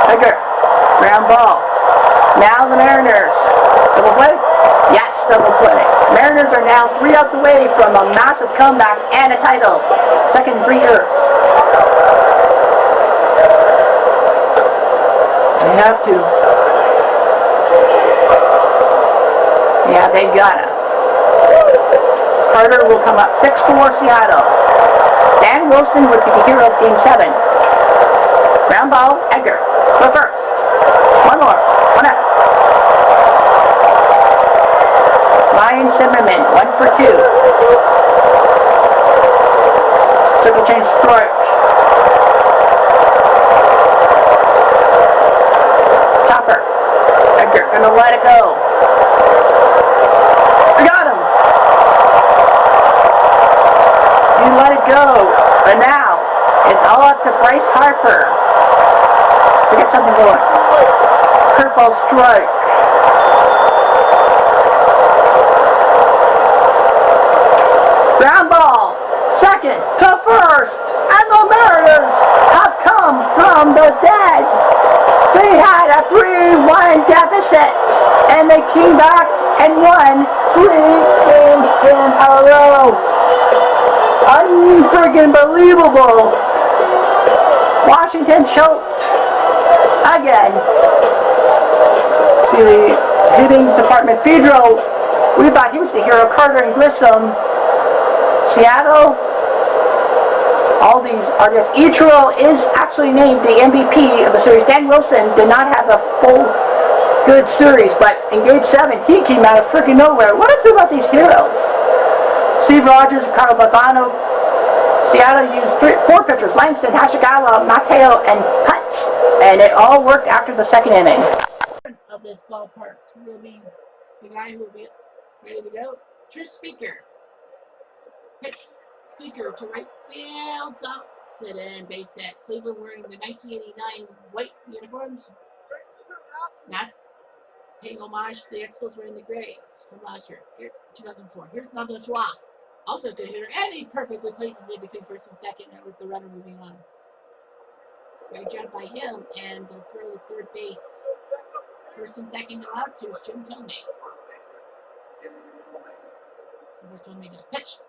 Edgar, ground ball. Now the Mariners. Double play? Yes, double play. Mariners are now 3 outs away from a massive comeback and a title. Second 3 years. They have to. Yeah, they gotta. Carter will come up 6-4 Seattle. Dan Wilson would be the hero of Game 7. Ground ball, Edgar. Go first. One more. 1 out. Ryan Zimmerman, 1 for 2. Circle change Storch. Chopper. Edgar gonna let it go. Got him! You let it go. But now, it's all up to Bryce Harper to get something going. Curveball strike. Ground ball. Second to first. And the Mariners have come from the dead. They had a 3-1 deficit. And they came back and won 3 games in a row. Unfreaking believable. Washington choked again. See the hitting department. Pedro, we thought he was the hero. Carter and Grissom. Seattle, all these artists. Ichiro is actually named the MVP of the series. Dan Wilson did not have a full good series, but in Game 7, he came out of freaking nowhere. What is it about these heroes? Steve Rogers, Carl Bavano. Seattle used 4 pitchers, Langston, Hashigala, Mateo, and Hutch, and it all worked after the 2nd inning. Of this ballpark will be the guy who will be ready to go. True Speaker. Pitch Speaker to right field. Sit in base hit. Cleveland wearing the 1989 white uniforms. That's paying homage to the Expos wearing the grays from last year, 2004. Here's Nando Joie, also a good hitter, and he perfectly places it between first and second with the runner moving on. Great job by him, and they'll throw the third base. First and second no outs. Here's Jim Tomei. So what Tomei does. Pitch.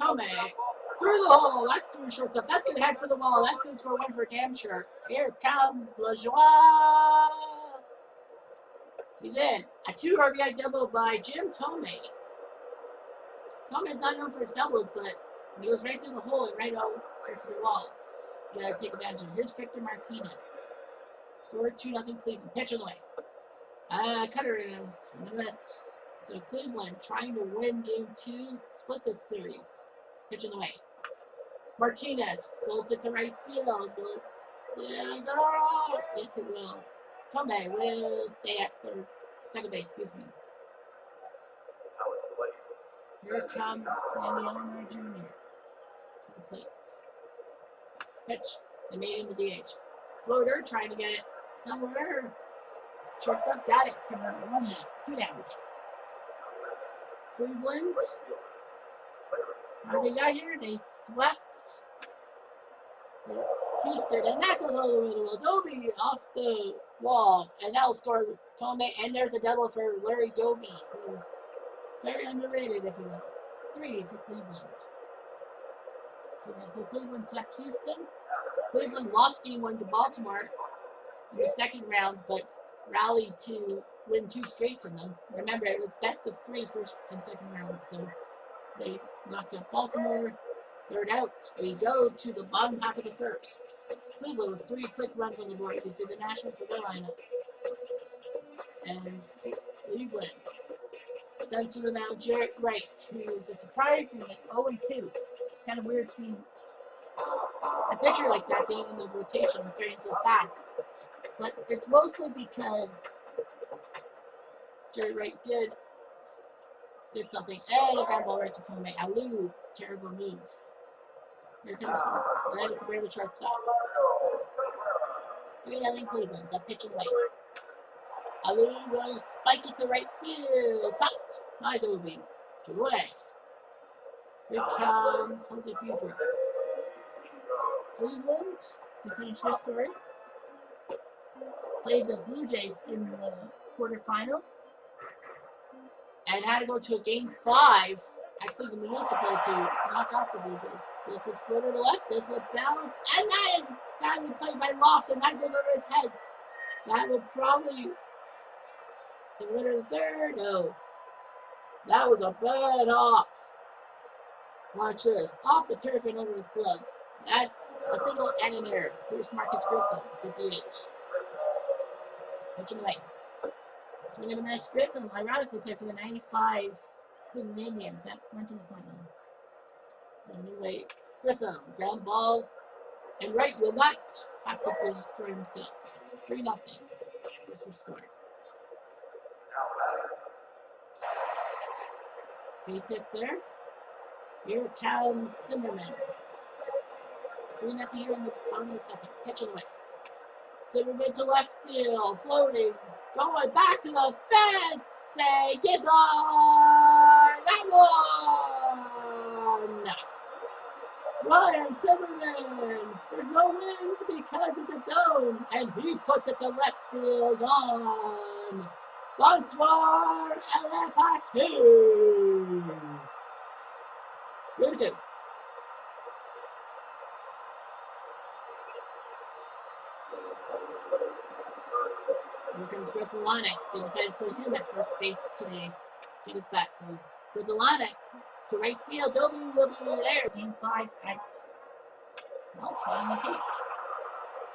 Tomei through the hole. That's through shortstop. That's going to head for the wall. That's going to score 1 for damn sure. Here comes LaJoie. He's in. A 2 RBI double by Jim Tomei. Tomei's not known for his doubles, but he goes right through the hole and right over to the wall. You got to take advantage of it. Here's Edgar Martinez. Scored 2-0 Cleveland. Pitch of the way. Cutter in a miss. So Cleveland trying to win Game 2, split this series. Pitch in the way. Martinez floats it to right field. Will it go? Yes, it will. Tomei will stay at second base. Excuse me. Here comes Sandy Elmer Jr. to the plate. Pitch. They made him the DH. Floater trying to get it somewhere. Shortstop got it. 1 down. 2 down. Cleveland. How they got here? They swept Houston, and that goes all the way to the wall. Doby off the wall, and that will score Tomei. And there's a double for Larry Doby, who's very underrated, if you will. 5-3 for Cleveland. So Cleveland swept Houston. Cleveland lost game 1 to Baltimore in the second round, but rallied to win 2 straight from them. Remember, it was best of 3 first and second rounds, so they knocked out Baltimore. Third out, we go to the bottom half of the first. Cleveland with 3 quick runs on the board. You see the Nationals with their lineup. And Cleveland sends to the mound Jarrett Wright, who is a surprise and 0-2. It's kind of weird seeing a pitcher like that being in the rotation and starting so fast. But it's mostly because Jarrett Wright did something. And a ground ball right to Tomei. Alou, terrible move. Here comes Orlando Cabrera, the shortstop. 3-0 Cleveland. The pitch away. Alou will spike it to right field. Caught by Dobie. 2 away. Here comes Jose Pedro. Cleveland, to finish this story, played the Blue Jays in the quarterfinals and had to go to a game 5 at Cleveland Municipal to knock off the Blue Jays. This is floater to left. This will bounce, and that is badly played by Loft, and that goes over his head. That will probably be the winner of the third. No. That was a bad hop. Watch this. Off the turf and over his glove. That's a single and an error. Here's Marcus Grissom, the DH. Pitch in the right. Swing and a miss. Grissom, ironically, played for the 95 Cleveland Indians that went to the final. So a new way. Grissom, ground ball. And Wright will not have to destroy himself. 3-0. That's your score. Base hit there. Here comes Zimmerman. 3-0 here in the bottom of the second. Pitch away. Zimmerman to left field. Floating. Going back to the fence. Say goodbye. That one. Ryan Zimmerman. There's no wind because it's a dome. And he puts it to left field. On. Bonsoir Elepati. 3-2. Here comes Grizzolanic. They decided to put him at first base today. Get his back home. Grizzolanic to right field. Dobie will be there. Game 5 at Wellstein the Peak.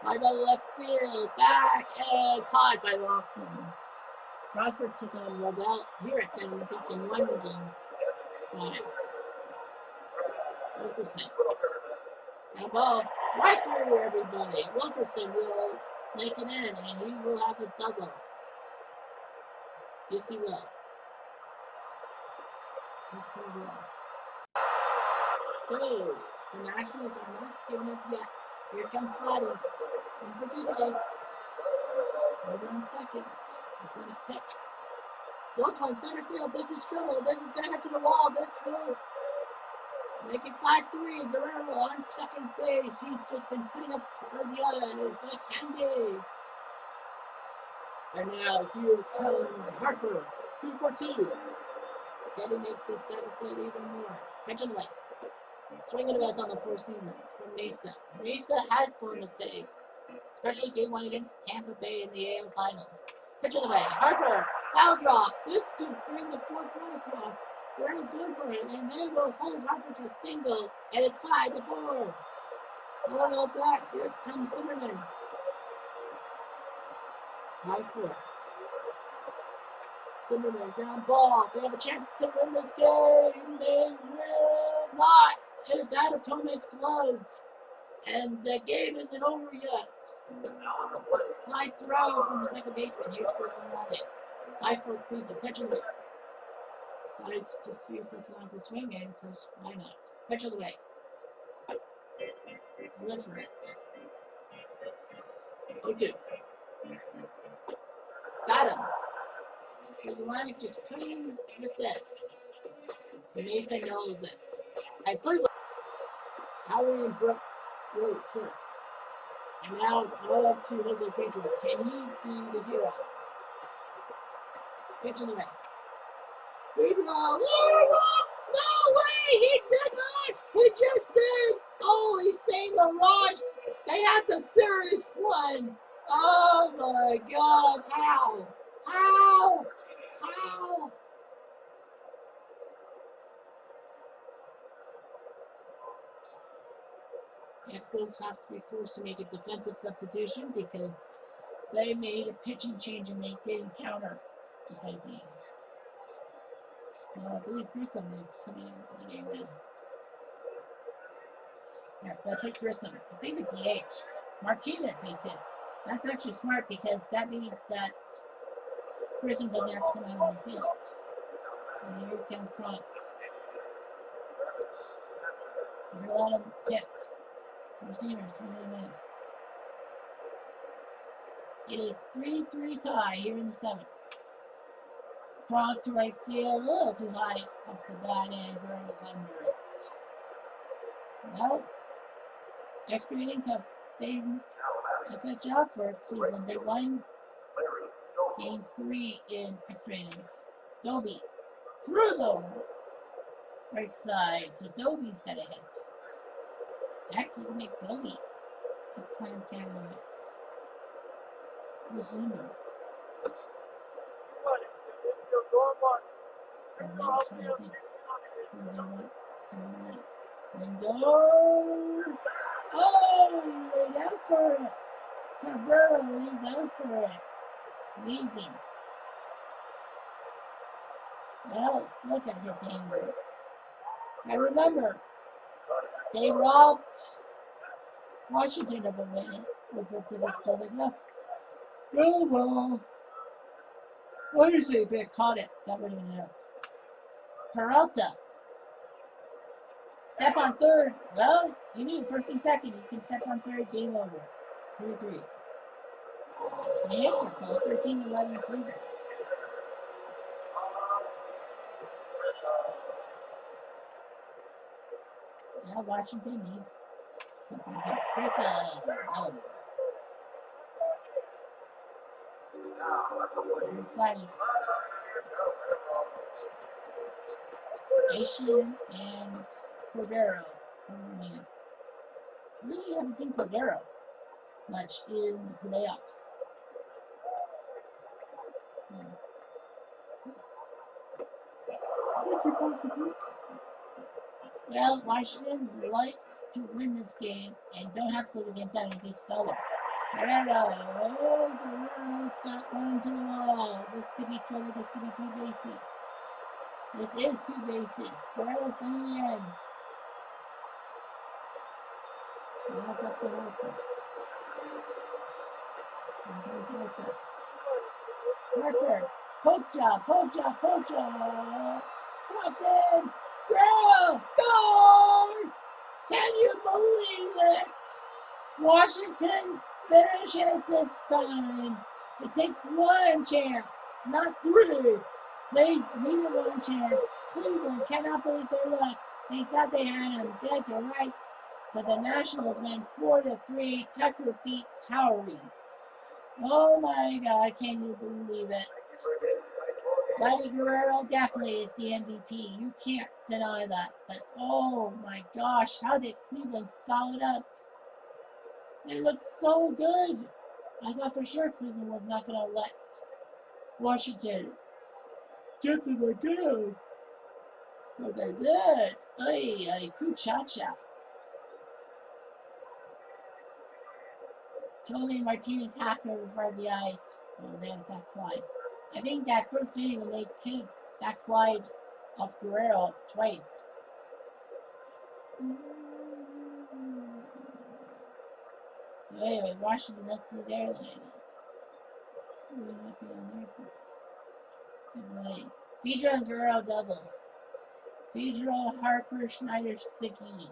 Fly by the left field. Back and caught by Lofton. Strasburg took on Rodell here at San Peak in 1 game 5. Wilkerson. Now ball right through everybody. Wilkerson will snake it in, and he will have a double. Yes, he will. Yes, he will. So, the Nationals are not giving up yet. Here comes Vladdy. 1 for 2 today. Over on second. Going to pitch. Floats one center field. This is trouble. This is going to head to the wall. This will make it 5-3. Guerrero on second base. He's just been putting up RBIs like candy. And now here comes Harper. 2 for 2. Got to make this deficit even more. Pitch on the way. Swing and a miss on the 4-seamer from Mesa. Mesa has blown a save, especially game 1 against Tampa Bay in the AL Finals. Pitch on the way. Harper. Foul drop. This could bring the 4th run across. Guerrero's going for it, and they will hold Harper to a single, and it's 5-4. Not about that. Here comes Zimmerman. 5-4. Zimmerman, ground ball. They have a chance to win this game. They will not. It's out of Tomei's glove, and the game isn't over yet. High throw from the second baseman. Here's Griffey Jr. 5-4 Cleveland. Pitch on the way. Decides to see if Griffey will swing, and of course, why not? Pitch on the way. Went for it. 0-2. Got him. Griffey just couldn't resist. Mesa knows it. And Cleveland. Howie and Brooke. Whoa, sir. And now it's all up to Jose Pedro. Can he be the hero? Pitch in the way. Pedro! No way! Washington. Oh my God! How? How? How? Expos have to be forced to make a defensive substitution because they made a pitching change and they didn't counter the Philippines. So I believe Grissom is coming into the game now. Yeah, they'll put Grissom. I think the DH. Martinez may sit. That's actually smart because that means that Grissom doesn't have to come out on the field. And here comes Cronk. We're going to let him hit. From seniors, swing and a miss. It is 3-3 tie here in the 7th. Cronk to right field, a little too high off the bat, and Guerrero's under it. Well, extra innings have been a good job for Cleveland. They won game 3 in extra innings. Doby through the right side, so Doby's got a hit. Heck, you can make Doby a prime candidate. Resumer. Lindor. Oh, he laid out for it. Cabrera lays out for it. Amazing. Well, look at his handwork. I remember they robbed Washington of a win with the divisible glove. Go ball. Obviously, if they caught it, that would have been out. Peralta. Step on third. Well, you knew first and second. You can step on third. Game over. 3-3. The hits are close. 13-11 Cleveland. Now Washington needs something to hit. Grissom. No. Sliding. Asian and Cordero from Romania. Really haven't seen Cordero much in the playoffs. Well, Washington would like to win this game and don't have to go to game 7 in case Feller. Guerrero. Oh, Guerrero's got one to the wall. This could be trouble. This could be 2 bases. This is 2 bases. Guerrero's running in. Now it's up to Harper. Harper. Poke job. Drops in. Guerrero scores! Can you believe it? Washington finishes this time. It takes 1 chance, not 3. They needed 1 chance. Cleveland cannot believe their luck. They thought they had him dead to rights, but the Nationals win 4-3. Tucker beats Howery. Oh my God, can you believe it? Vladdy Guerrero definitely is the MVP. You can't deny that. But oh my gosh, how did Cleveland follow it up? They looked so good. I thought for sure Cleveland was not going to let Washington get them again. But they did. Ay, Kuchacha. Tony Martinez half over for RBIs. Oh, they had a sac fly. I think that first inning when they could have sac flied off Guerrero twice. So anyway, Washington, let's see their lineup. Pedro and Guerrero doubles. Pedro, Harper, Schneider, Segui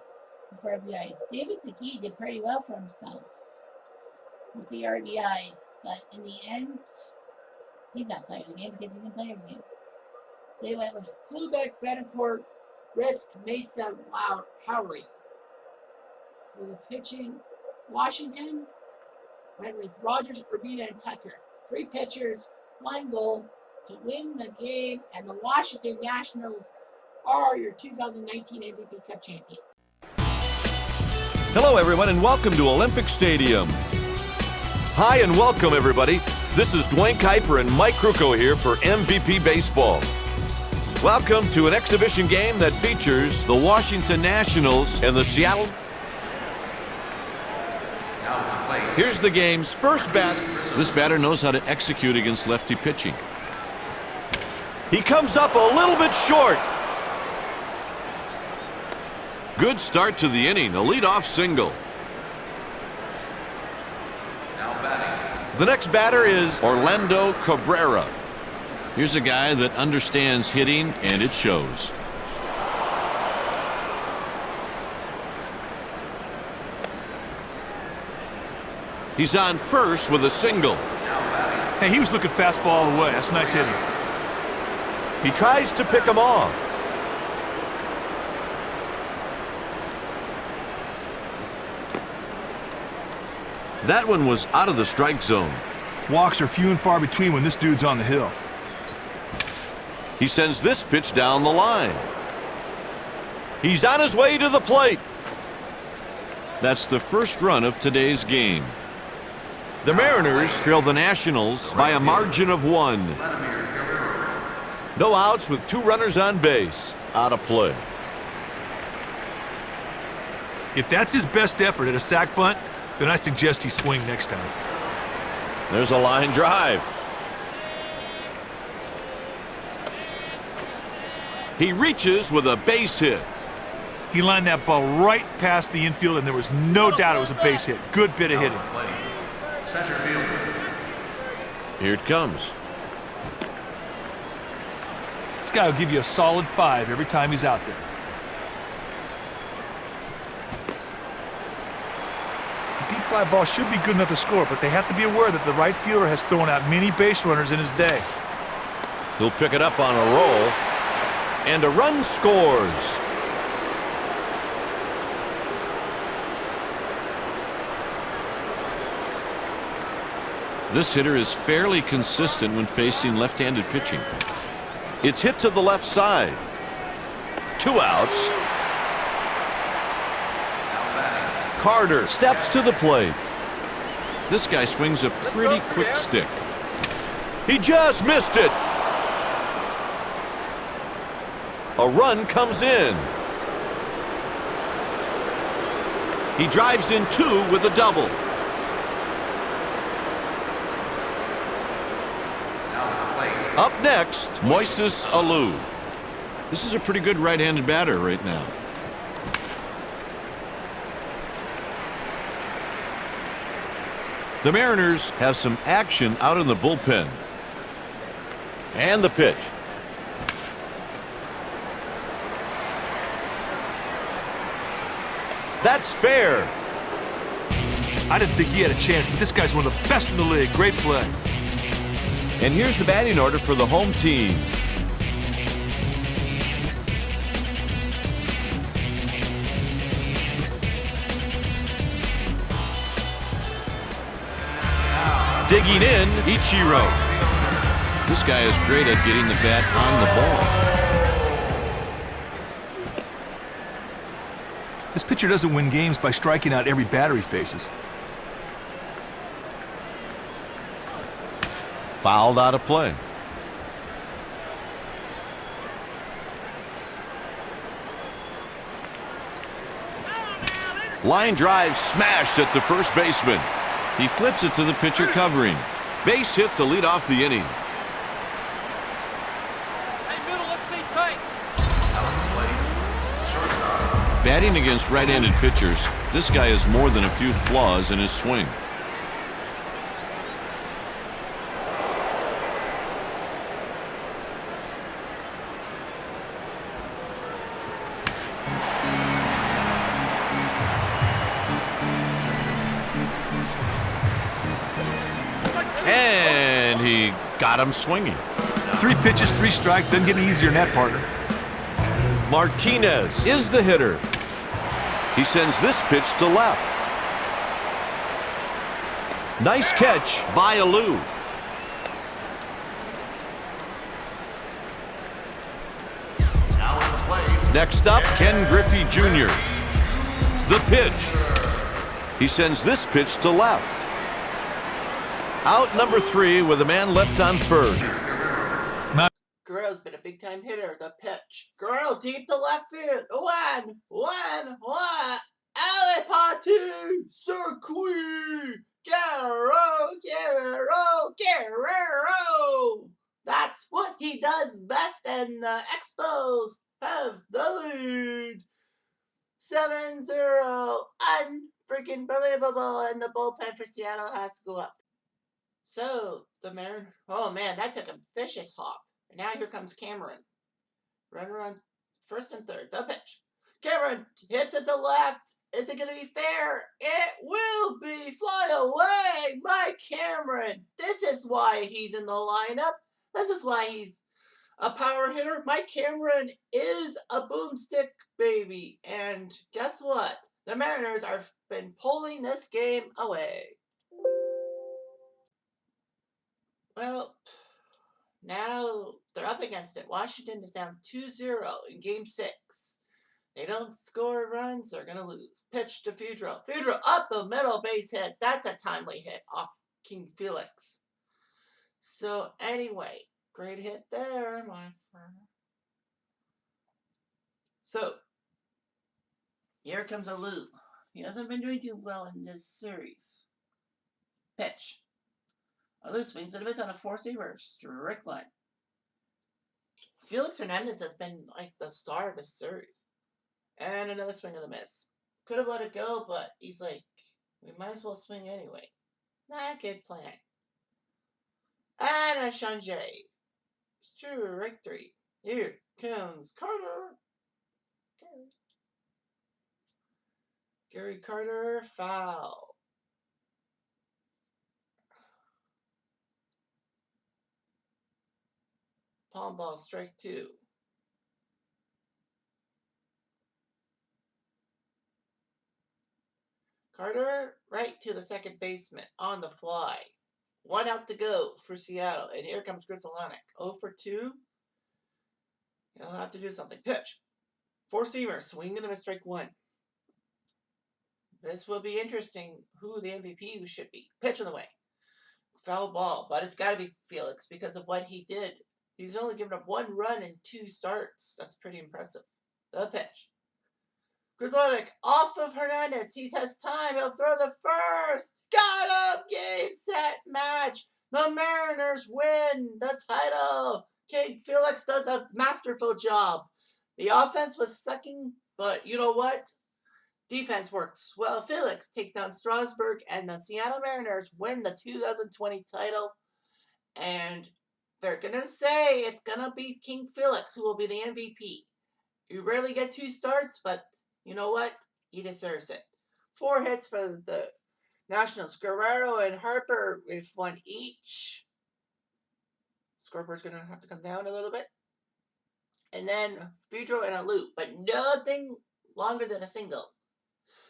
for RBIs. David Segui did pretty well for himself with the RBIs, but in the end, he's not playing the game because he didn't play every game. They went with Klubeck, Betancourt, Risk, Mesa, Howery. For the pitching, Washington went with Rogers, Urbina, and Tucker. 3 pitchers, 1 goal to win the game, and the Washington Nationals are your 2019 MVP Cup champions. Hello, everyone, and welcome to Olympic Stadium. Hi and welcome, everybody. This is Dwayne Kuiper and Mike Krukow here for MVP Baseball. Welcome to an exhibition game that features the Washington Nationals and the Seattle. Here's the game's first batter. This batter knows how to execute against lefty pitching. He comes up a little bit short. Good start to the inning, a leadoff single. The next batter is Orlando Cabrera. Here's a guy that understands hitting, and it shows. He's on first with a single. Hey, he was looking fastball all the way. That's nice hitting. He tries to pick him off. That one was out of the strike zone. Walks are few and far between when this dude's on the hill. He sends this pitch down the line. He's on his way to the plate. That's the first run of today's game. The Mariners trail the Nationals by a margin of 1. No outs with 2 runners on base. Out of play. If that's his best effort at a sac bunt, then I suggest he swing next time. There's a line drive. He reaches with a base hit. He lined that ball right past the infield, and there was no doubt it was a base hit. Good bit of hitting. Center field. Here it comes. This guy will give you a solid 5 every time he's out there. The deep fly ball should be good enough to score, but they have to be aware that the right fielder has thrown out many base runners in his day. He'll pick it up on a roll, and a run scores. This hitter is fairly consistent when facing left-handed pitching. It's hit to the left side. 2 outs. Carter steps to the plate. This guy swings a pretty quick stick. He just missed it. A run comes in. He drives in 2 with a double. Up next, Moises Alou. This is a pretty good right-handed batter right now. The Mariners have some action out in the bullpen. And the pitch. That's fair. I didn't think he had a chance, but this guy's one of the best in the league. Great play. And here's the batting order for the home team. Digging in, Ichiro. This guy is great at getting the bat on the ball. This pitcher doesn't win games by striking out every batter he faces. Fouled out of play. Line drive smashed at the first baseman. He flips it to the pitcher covering. Base hit to lead off the inning. Hey, middle, let's stay tight. Batting against right-handed pitchers, this guy has more than a few flaws in his swing. And he got him swinging. 3 pitches, 3 strikes. Doesn't get any easier than that, partner. Martinez is the hitter. He sends this pitch to left. Nice catch by Alou. Next up, Ken Griffey Jr. The pitch. He sends this pitch to left. Out number 3 with a man left on first. Guerrero's been a big-time hitter. The pitch. Guerrero deep to left field. One. Alley party. Circuit. Guerrero. That's what he does best, and the Expos have the lead. 7-0. Unfreaking believable, and the bullpen for Seattle has to go up. So, the Mariners, oh man, that took a vicious hop. And now here comes Cameron. Runner on first and third. The pitch. Cameron hits it to left. Is it going to be fair? It will be. Fly away, Mike Cameron. This is why he's in the lineup. This is why he's a power hitter. Mike Cameron is a boomstick baby. And guess what? The Mariners have been pulling this game away. Well, now they're up against it. Washington is down 2-0 in Game 6. They don't score runs, they're going to lose. Pitch to Fudro. Fudro up the middle, base hit. That's a timely hit off King Felix. So anyway, great hit there, my friend. So, here comes Alou. He hasn't been doing too well in this series. Pitch. Alou swings and a miss on a 4-seamer. Strickland. Felix Hernandez has been like the star of this series. And another swing and a miss. Could have let it go, but he's like, we might as well swing anyway. Not a good plan. And a Sanjay. Strike 3. Here comes Carter. Gary Carter, foul. Palm ball, strike 2. Carter, right to the second baseman on the fly. 1 out to go for Seattle. And here comes Grizzolanic. 0 for 2. He'll have to do something. Pitch. 4-seamer, swing and a miss, strike 1. This will be interesting who the MVP should be. Pitch on the way. Foul ball, but it's got to be Felix because of what he did. He's only given up 1 run in 2 starts. That's pretty impressive. The pitch. Grizzolanic off of Hernandez. He has time. He'll throw the first. Got him. Game, set, match. The Mariners win the title. King Felix does a masterful job. The offense was sucking, but you know what? Defense works well. Felix takes down Strasburg, and the Seattle Mariners win the 2020 title. And they're going to say it's going to be King Felix who will be the MVP. You rarely get 2 starts, but you know what? He deserves it. 4 hits for the Nationals. Guerrero and Harper with 1 each. Scoreboard's going to have to come down a little bit. And then Fudro and Alou, but nothing longer than a single.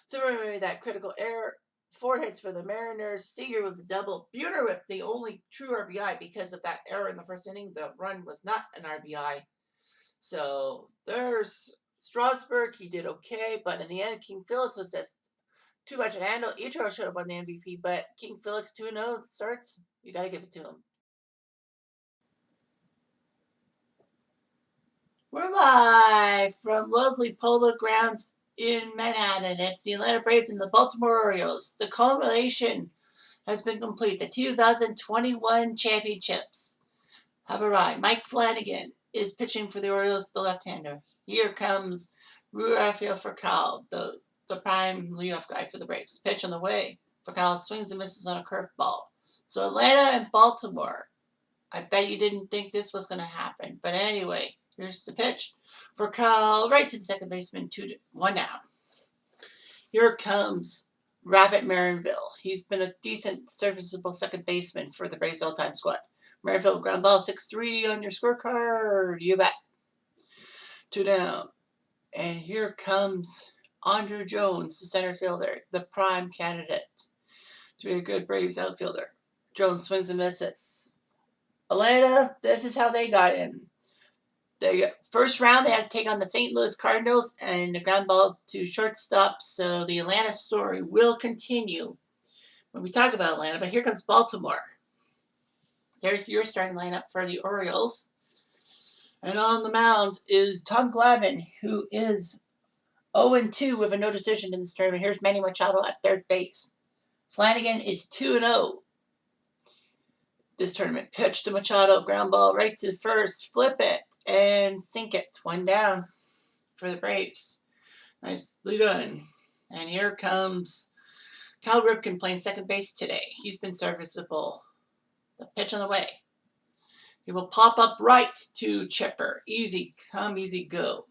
So remember that critical error. 4 hits for the Mariners. Seager with the double. Buhner with the only true RBI because of that error in the first inning. The run was not an RBI. So there's Strasburg. He did okay, but in the end, King Felix was just too much to handle. Ichiro should have won the MVP, but King Felix 2-0 starts. You got to give it to him. We're live from lovely Polo Grounds in Manhattan. It's the Atlanta Braves and the Baltimore Orioles. The culmination has been complete. The 2021 championships have arrived. Mike Flanagan is pitching for the Orioles, the left-hander. Here comes Rafael Furcal, the prime leadoff guy for the Braves. Pitch on the way. Furcal swings and misses on a curveball. So Atlanta and Baltimore. I bet you didn't think this was going to happen. But anyway, here's the pitch. Furcal right to the second baseman, 1 down. Here comes Rabbit Marinville. He's been a decent, serviceable second baseman for the Braves all-time squad. Marinville ground ball 6-3 on your scorecard. You bet. 2 down. And here comes Andrew Jones, the center fielder, the prime candidate to be a good Braves outfielder. Jones swings and misses. Atlanta, this is how they got in. The first round, they had to take on the St. Louis Cardinals and the ground ball to shortstop. So the Atlanta story will continue when we talk about Atlanta. But here comes Baltimore. There's your starting lineup for the Orioles. And on the mound is Tom Glavine, who is 0-2 with a no decision in this tournament. Here's Manny Machado at third base. Flanagan is 2-0 this tournament. Pitch to Machado, ground ball right to first, flip it, and sink it. 1 down for the Braves. Nicely done. And here comes Cal Ripken playing second base today. He's been serviceable. The pitch on the way. He will pop up right to Chipper. Easy come, easy go.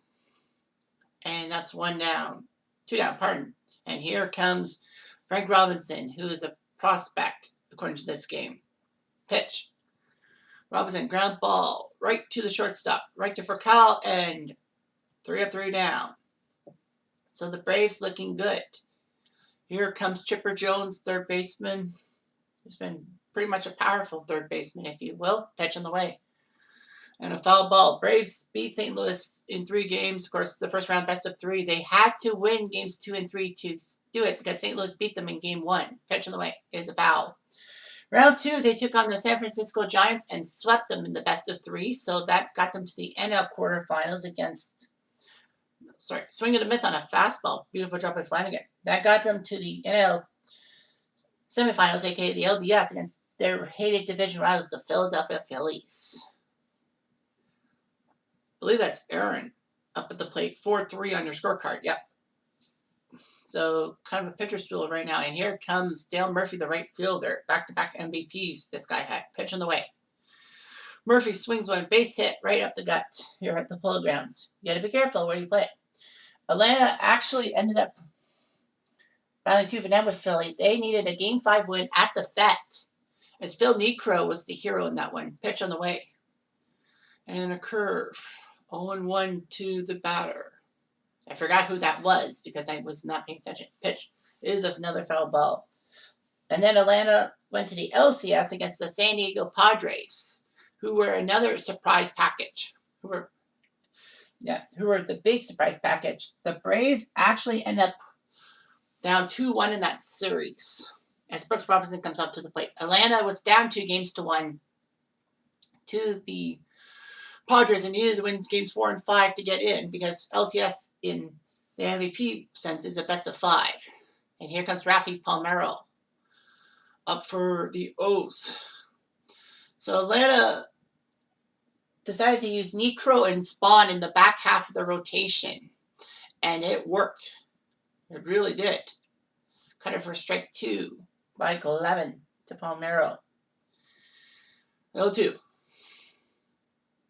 And that's 1 down. 2 down, pardon. And here comes Frank Robinson, who is a prospect, according to this game. Pitch. Robinson, ground ball, right to the shortstop, right to Furcal, and 3 up, 3 down. So the Braves looking good. Here comes Chipper Jones, third baseman. He's been pretty much a powerful third baseman, if you will. Pitch on the way. And a foul ball. Braves beat St. Louis in 3 games. Of course, the first round, best of 3. They had to win games 2 and 3 to do it because St. Louis beat them in game 1. Pitch on the way is a foul. Round 2, they took on the San Francisco Giants and swept them in the best of 3. So that got them to the NL quarterfinals against, swing and a miss on a fastball. Beautiful drop by Flanagan. That got them to the NL semifinals, aka the LDS, against their hated division rivals, the Philadelphia Phillies. I believe that's Aaron up at the plate. 4-3 on your scorecard. Yep. So kind of a pitcher's duel right now. And here comes Dale Murphy, the right fielder. Back-to-back MVPs this guy had. Pitch on the way. Murphy swings one, base hit right up the gut here at the Polo Grounds. You got to be careful where you play it. Atlanta actually ended up battling tooth and nail with Philly. They needed a Game 5 win at the Fet, as Phil Niekro was the hero in that one. Pitch on the way. And a curve. 0-1 to the batter. I forgot who that was because I was not paying attention. Pitch is another foul ball. And then Atlanta went to the LCS against the San Diego Padres, who were another surprise package. Who were the big surprise package. The Braves actually end up down 2-1 in that series as Brooks Robinson comes up to the plate. Atlanta was down 2-1 to the Padres and needed to win games 4 and 5 to get in because LCS in the MVP sense is a best of 5. And here comes Rafi Palmeiro up for the O's. So Atlanta decided to use Niekro and Spawn in the back half of the rotation. And it worked. It really did. Cut it for strike 2 by 11 to Palmeiro. 0-2.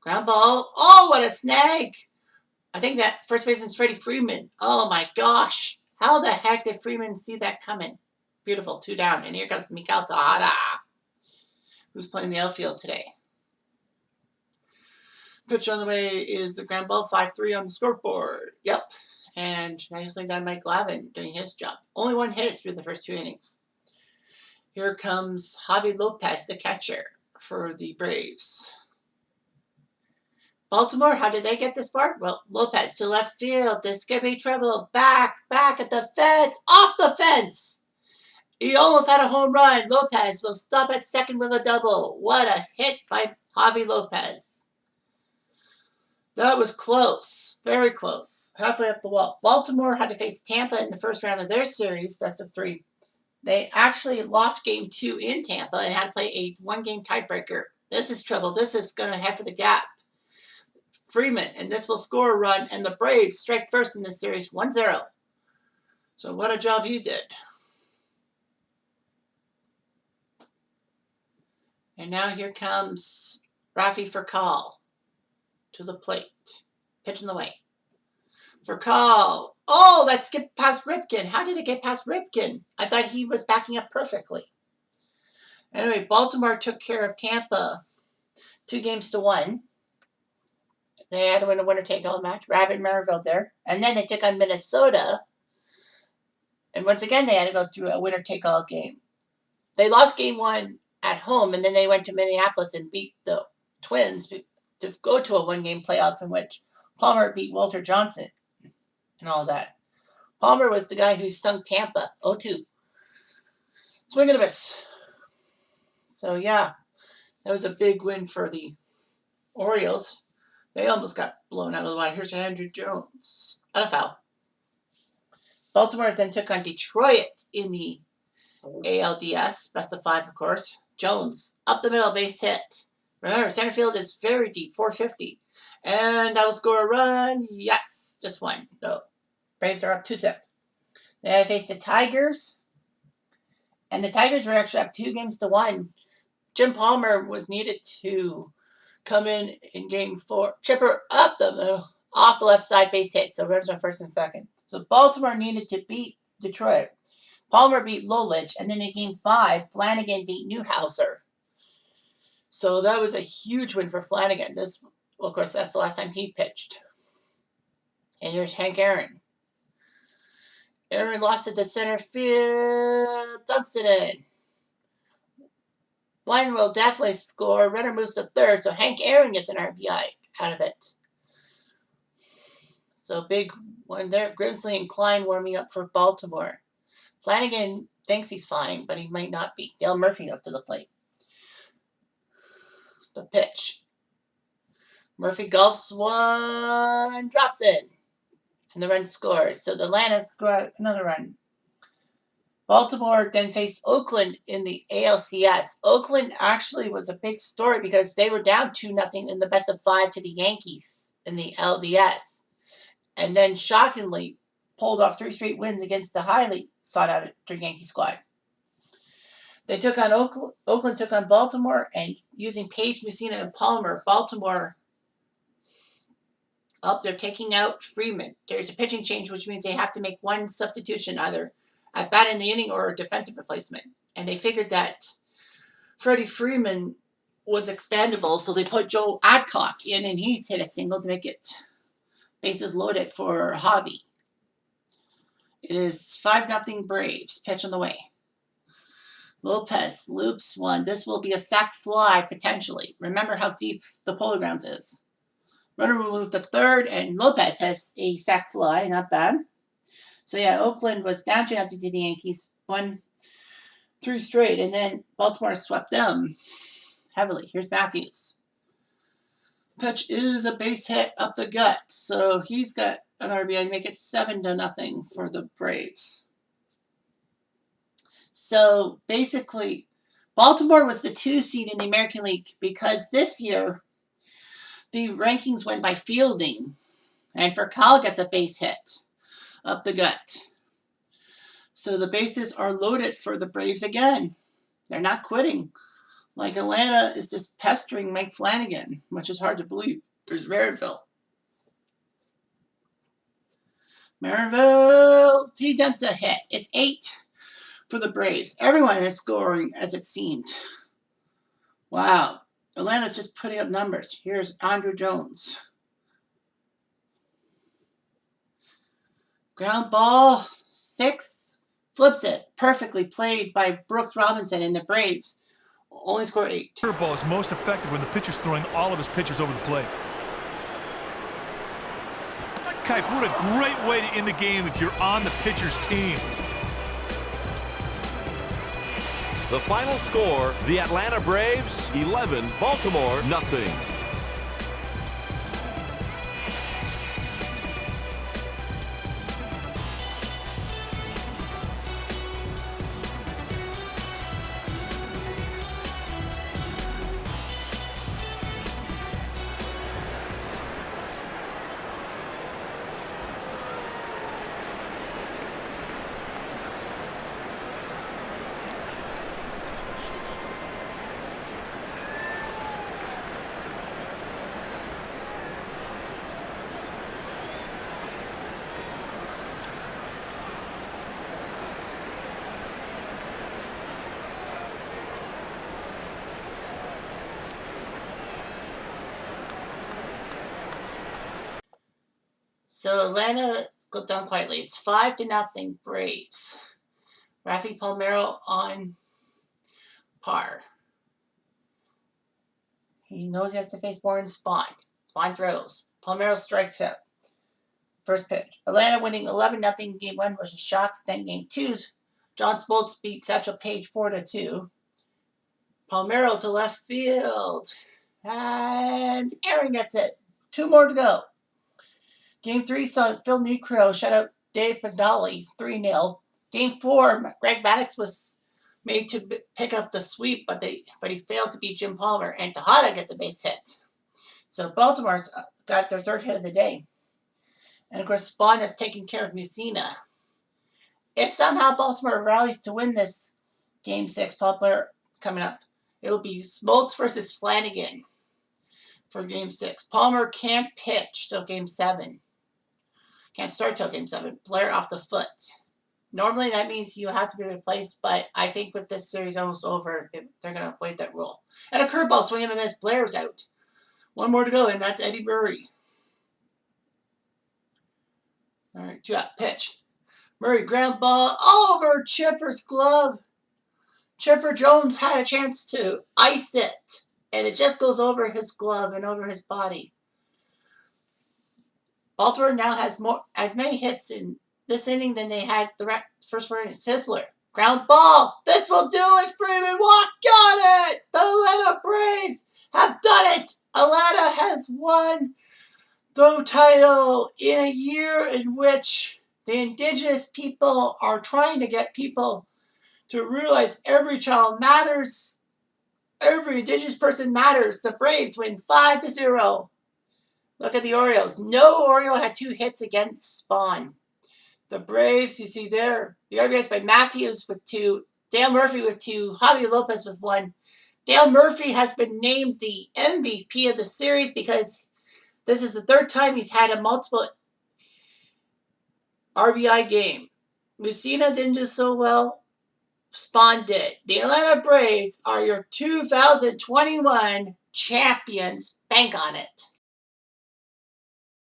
Ground ball. Oh, what a snag. I think that first baseman's Freddie Freeman. Oh, my gosh. How the heck did Freeman see that coming? Beautiful. 2 down. And here comes Mikal Tejada, who's playing the outfield today. Pitch on the way is the ground ball. 5-3 on the scoreboard. Yep. And nicely done by Glavine doing his job. Only 1 hit through the first 2 innings. Here comes Javi Lopez, the catcher for the Braves. Baltimore, how did they get this far? Well, Lopez to left field. This could be trouble. Back at the fence. Off the fence. He almost had a home run. Lopez will stop at second with a double. What a hit by Javi Lopez. That was close. Very close. Halfway up the wall. Baltimore had to face Tampa in the first round of their series, best of 3. They actually lost game 2 in Tampa and had to play a 1-game tiebreaker. This is trouble. This is going to head for the gap. Freeman, and this will score a run, and the Braves strike first in this series, 1-0. So what a job he did. And now here comes Rafi Furcal to the plate. Pitch in the way. Furcal. Oh, that skipped past Ripken. How did it get past Ripken? I thought he was backing up perfectly. Anyway, Baltimore took care of Tampa 2-1. They had to win a winner-take-all match. Rabbit Merrifield there. And then they took on Minnesota. And once again, they had to go through a winner-take-all game. They lost game 1 at home, and then they went to Minneapolis and beat the Twins to go to a 1-game playoff in which Palmer beat Walter Johnson and all that. Palmer was the guy who sunk Tampa 0-2. Swing and a miss. So, yeah. That was a big win for the Orioles. They almost got blown out of the water. Here's Andrew Jones. And a foul. Baltimore then took on Detroit in the ALDS. Best of 5, of course. Jones, up the middle, base hit. Remember, center field is very deep, 450. And I will score a run. Yes, just one. No. Braves are up 2-0. Then I faced the Tigers. And the Tigers were actually up 2-1. Jim Palmer was needed to come in game 4. Chipper up the middle, off the left side, base hit. So runners on first and second. So Baltimore needed to beat Detroit. Palmer beat Lolich, and then in game 5, Flanagan beat Newhouser. So that was a huge win for Flanagan. Well, of course, that's the last time he pitched. And here's Hank Aaron. Aaron lost it to center field, dumps it in. Blind will definitely score. Runner moves to third, so Hank Aaron gets an RBI out of it. So big one there. Grimsley and Klein warming up for Baltimore. Flanagan thinks he's fine, but he might not be. Dale Murphy up to the plate. The pitch. Murphy golfs one, drops in, and the run scores. So the Atlanta scored another run. Baltimore then faced Oakland in the ALCS. Oakland actually was a big story because they were down 2-0 in the best of 5 to the Yankees in the LDS. And then shockingly pulled off 3 straight wins against the highly sought after Yankee squad. They took on Oakland took on Baltimore, and using Page, Messina, and Palmer, Baltimore they're taking out Freeman. There's a pitching change, which means they have to make one substitution, either at bat in the inning or a defensive replacement. And they figured that Freddie Freeman was expandable, so they put Joe Adcock in, and he's hit a single to make it bases loaded for Hobby. It is 5-0 Braves. Pitch on the way. Lopez loops one. This will be a sac fly, potentially. Remember how deep the Polo Grounds is. Runner will move to third, and Lopez has a sac fly. Not bad. So, yeah, Oakland was down 2-0 to the Yankees. Won 3 straight, and then Baltimore swept them heavily. Here's Matthews. Pitch is a base hit up the gut, so he's got an RBI to make it 7-0 for the Braves. So basically, Baltimore was the 2 seed in the American League because this year the rankings went by fielding, and Furcal gets a base hit up the gut. So the bases are loaded for the Braves again. They're not quitting. Like Atlanta is just pestering Mike Flanagan, which is hard to believe. There's Marinville. Marinville, he dunks a hit. It's 8 for the Braves. Everyone is scoring as it seemed. Wow. Atlanta's just putting up numbers. Here's Andrew Jones. Ground ball, 6. Flips it. Perfectly played by Brooks Robinson, and the Braves only score 8. Curveball is most effective when the pitcher's throwing all of his pitches over the plate. Kike, what a great way to end the game if you're on the pitcher's team. The final score, the Atlanta Braves 11, Baltimore nothing. So Atlanta goes down quietly. It's 5-0 Braves. Rafi Palmeiro on par. He knows he has to face Warren Spahn. Spahn throws. Palmeiro strikes out. First pitch. Atlanta winning 11-0 game 1 was a shock. Then game 2, John Smoltz beat Satchel Paige 4-2. Palmeiro to left field. And Aaron gets it. 2 more to go. Game 3 saw Phil Niekro shut out Dave McNally 3-0. Game 4, Greg Maddux was made to pick up the sweep, but he failed to beat Jim Palmer, and Tejada gets a base hit. So Baltimore's got their 3rd hit of the day. And of course, Spawn has taken care of Mussina. If somehow Baltimore rallies to win this Game 6 Poplar coming up, it'll be Smoltz versus Flanagan for Game 6. Palmer can't pitch till Game 7. Can't start till Game 7. Blair off the foot. Normally that means you have to be replaced, but I think with this series almost over, they're going to avoid that rule. And a curveball swing and a miss. Blair's out. 1 more to go, and that's Eddie Murray. All right, 2 out. Pitch. Murray ground ball over Chipper's glove. Chipper Jones had a chance to ice it, and it just goes over his glove and over his body. Baltimore now has as many hits in this inning than they had the first 4 innings. Sisler, ground ball. This will do it. Freeman Walk got it. The Atlanta Braves have done it. Atlanta has won the title in a year in which the indigenous people are trying to get people to realize every child matters. Every indigenous person matters. The Braves win 5-0. Look at the Orioles. No Oriole had 2 hits against Spawn. The Braves, you see there, the RBIs by Matthews with 2, Dale Murphy with 2, Javi Lopez with 1. Dale Murphy has been named the MVP of the series because this is the 3rd time he's had a multiple RBI game. Mussina didn't do so well. Spawn did. The Atlanta Braves are your 2021 champions. Bank on it.